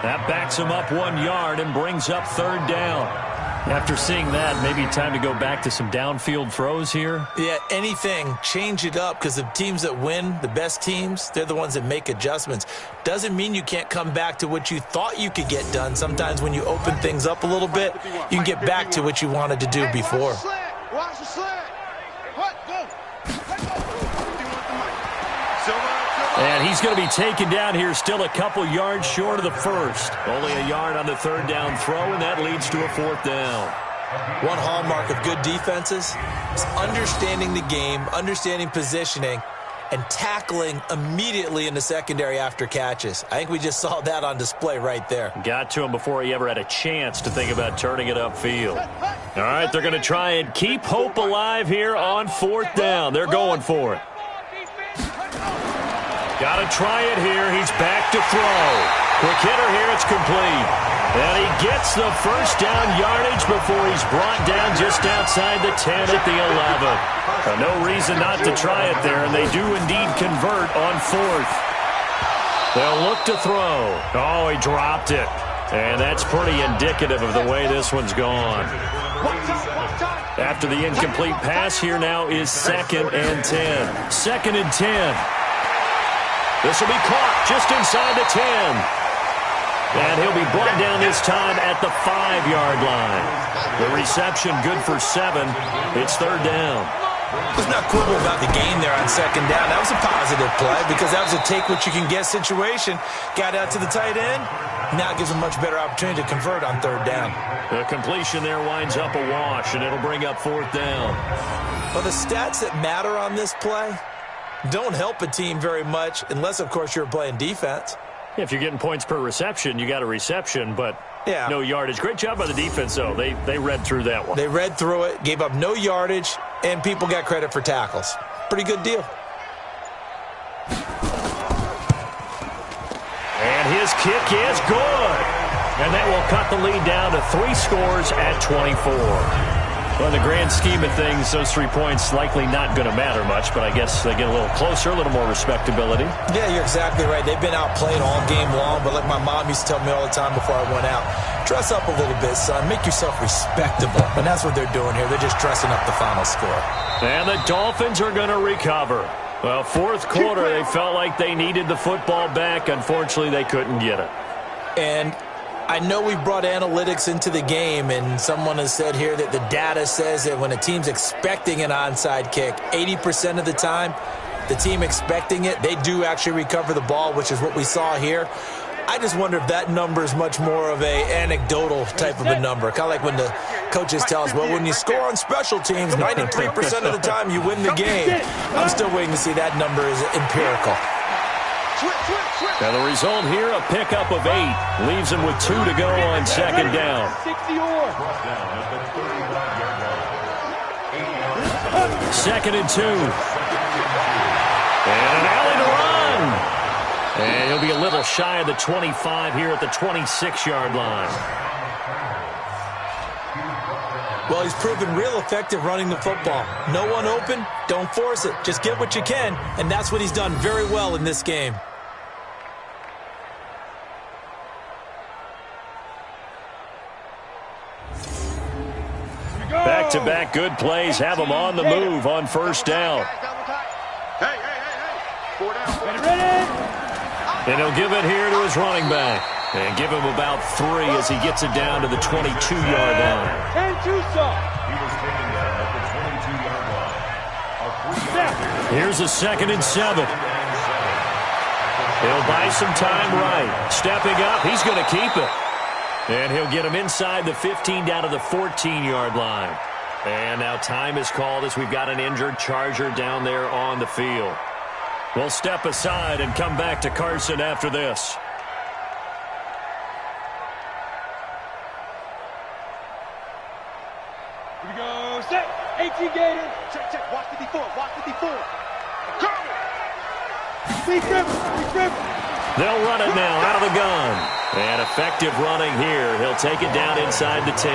That backs him up 1 yard and brings up 3rd down. After seeing that, maybe time to go back to some downfield throws here. Yeah, anything. Change it up, because the teams that win, the best teams, they're the ones that make adjustments. Doesn't mean you can't come back to what you thought you could get done. Sometimes when you open things up a little bit, you can get back to what you wanted to do before. Watch the slant. And he's going to be taken down here, still a couple yards short of the first. Only a yard on the 3rd down throw, and that leads to a 4th down. One hallmark of good defenses is understanding the game, understanding positioning, and tackling immediately in the secondary after catches. I think we just saw that on display right there. Got to him before he ever had a chance to think about turning it upfield. All right, they're going to try and keep hope alive here on 4th down. They're going for it. Got to try it here. He's back to throw. Quick hitter here. It's complete. And he gets the first down yardage before he's brought down just outside the 10 at the 11. No reason not to try it there, and they do indeed convert on 4th. They'll look to throw. Oh, he dropped it. And that's pretty indicative of the way this one's gone. After the incomplete pass, here now is 2nd and 10. 2nd and 10. This will be caught just inside the 10. And he'll be brought down this time at the 5-yard line. The reception good for 7. It's 3rd down. Let's not quibble about the game there on 2nd down. That was a positive play because that was a take-what-you-can-get situation. Got out to the tight end. Now it gives him a much better opportunity to convert on 3rd down. The completion there winds up a wash, and it'll bring up 4th down. Well, the stats that matter on this play don't help a team very much unless, of course, you're playing defense. If you're getting points per reception, you got a reception, but yeah, no yardage. Great job by the defense, though. They read through that one. They read through it, gave up no yardage, and people got credit for tackles. Pretty good deal. And his kick is good. And that will cut the lead down to 3 scores at 24. Well, in the grand scheme of things, those 3 points likely not going to matter much, but I guess they get a little closer, a little more respectability. Yeah, you're exactly right. They've been outplayed all game long, but like my mom used to tell me all the time before I went out, dress up a little bit, son. Make yourself respectable. And that's what they're doing here. They're just dressing up the final score. And the Dolphins are going to recover. Well, 4th quarter, they felt like they needed the football back. Unfortunately, they couldn't get it. And I know we brought analytics into the game, and someone has said here that the data says that when a team's expecting an onside kick, 80% of the time, the team expecting it, they do actually recover the ball, which is what we saw here. I just wonder if that number is much more of a anecdotal type of a number. Kind of like when the coaches tell us, well, when you score on special teams, 93% of the time you win the game. I'm still waiting to see that number is empirical. Now the result here, a pickup of 8. Leaves him with 2 to go on 2nd down. 2nd and 2. And an alley to run. And he'll be a little shy of the 25 here at the 26-yard line. Well, he's proven real effective running the football. No one open, don't force it. Just get what you can, and that's what he's done very well in this game. Back-to-back good plays have him on the move on 1st down. Hey. 4 down. And he'll give it here to his running back. And give him about 3 as he gets it down to the 22-yard line. He was taken down at the 22-yard line. Here's a 2nd and 7. He'll buy some time right. Stepping up, he's going to keep it. And he'll get him inside the 15 down to the 14-yard line. And now time is called as we've got an injured Charger down there on the field. We'll step aside and come back to Carson after this. Here we go. Set. 18 Gator. Check, check. Watch the D4. Watch the D4. Come. Be driven. They'll run it now out of the gun. And effective running here. He'll take it down inside the 10.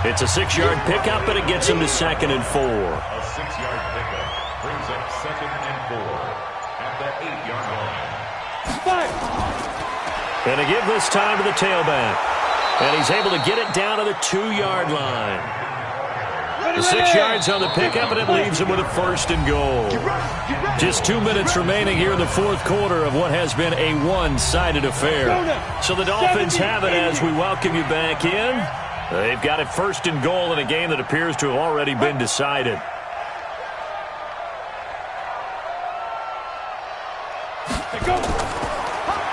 It's a 6-yard pickup, and it gets him to 2nd and 4. A 6-yard pickup brings up 2nd and 4 at the 8-yard line. And to give this time to the tailback. And he's able to get it down to the 2-yard line. The 6 yards on the pickup, and it leaves him with a 1st and goal. Just 2 minutes remaining here in the 4th quarter of what has been a one-sided affair. So the Dolphins have it as we welcome you back in. They've got it 1st and goal in a game that appears to have already been decided.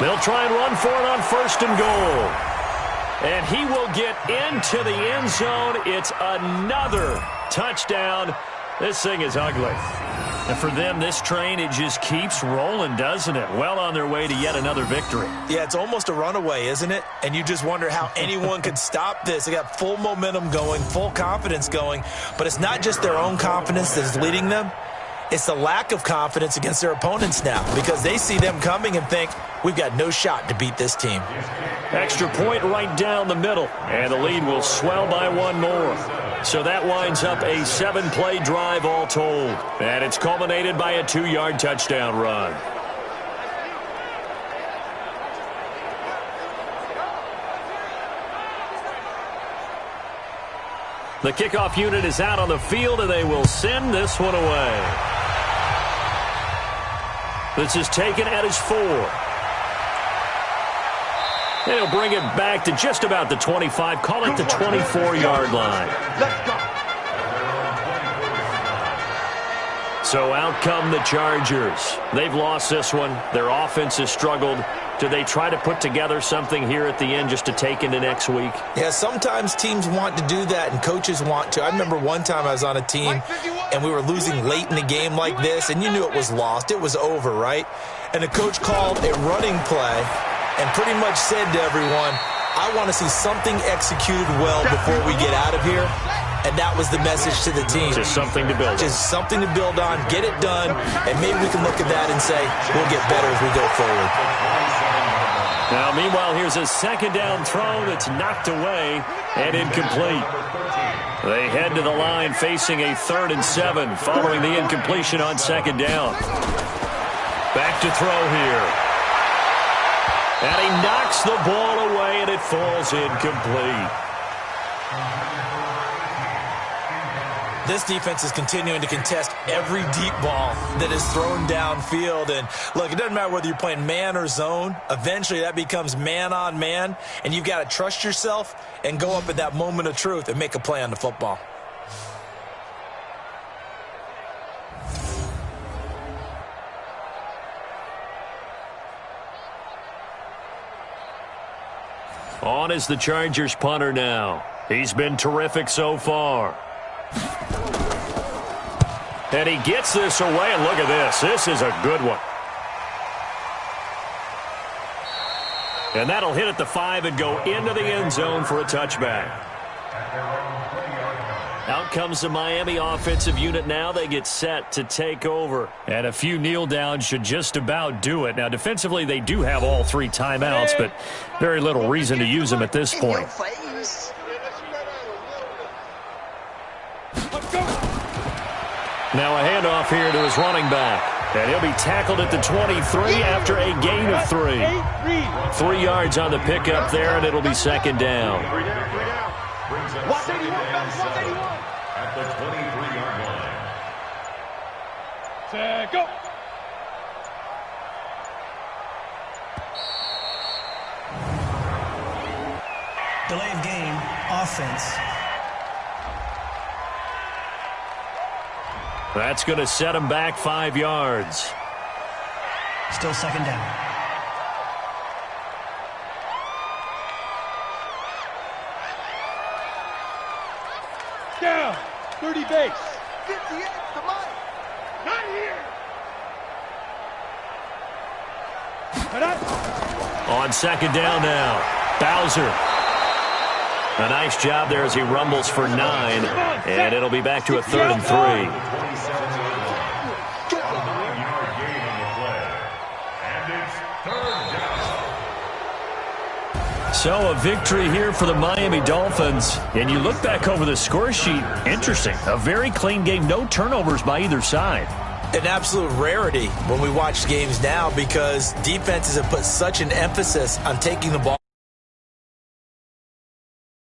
They'll try and run for it on 1st and goal. And he will get into the end zone. It's another touchdown. This thing is ugly. And for them, this train, it just keeps rolling, doesn't it? Well on their way to yet another victory. Yeah, it's almost a runaway, isn't it? And you just wonder how anyone could stop this. They got full momentum going, full confidence going. But it's not just their own confidence that is leading them. It's the lack of confidence against their opponents now, because they see them coming and think, we've got no shot to beat this team. Extra point right down the middle, and the lead will swell by 1 more. So that winds up a 7-play drive all told, and it's culminated by a 2-yard touchdown run. The kickoff unit is out on the field, and they will send this one away. This is taken at his 4. And he'll bring it back to just about the 25, call it the 24-yard line. Let's go. So out come the Chargers. They've lost this one. Their offense has struggled. Do they try to put together something here at the end just to take into next week? Yeah, sometimes teams want to do that and coaches want to. I remember one time I was on a team and we were losing late in a game like this, and you knew it was lost. It was over, right? And the coach called a running play and pretty much said to everyone, I want to see something executed well before we get out of here. And that was the message to the team. Just something to build on. Just something to build on, get it done, and maybe we can look at that and say, we'll get better as we go forward. Now, meanwhile, here's a 2nd down throw that's knocked away and incomplete. They head to the line facing a 3rd and 7 following the incompletion on 2nd down. Back to throw here. And he knocks the ball away, and it falls incomplete. This defense is continuing to contest every deep ball that is thrown downfield. And, look, it doesn't matter whether you're playing man or zone. Eventually, that becomes man-on-man, and you've got to trust yourself and go up at that moment of truth and make a play on the football. On is the Chargers punter now. He's been terrific so far. And he gets this away, and look at this. This is a good one. And that'll hit at the 5 and go into the end zone for a touchback. Out comes the Miami offensive unit now. They get set to take over. And a few kneel downs should just about do it. Now, defensively, they do have all 3 timeouts, but very little reason to use them at this point. Now a handoff here to his running back. And he'll be tackled at the 23 after a gain of 3. 3 yards on the pickup there, and it'll be 2nd down. Brings up 2nd and 7 at the 23-yard line. Go. Delay of game, offense. That's going to set him back 5 yards. Still 2nd down. down. 30 base. 58 to Mike. Not here. On second down now, Bowser. A nice job there as he rumbles for 9, and it'll be back to a 3rd and 3. 27-yard gain on the play. And it's 3rd down. So a victory here for the Miami Dolphins. And you look back over the score sheet, interesting. A very clean game, no turnovers by either side. An absolute rarity when we watch games now because defenses have put such an emphasis on taking the ball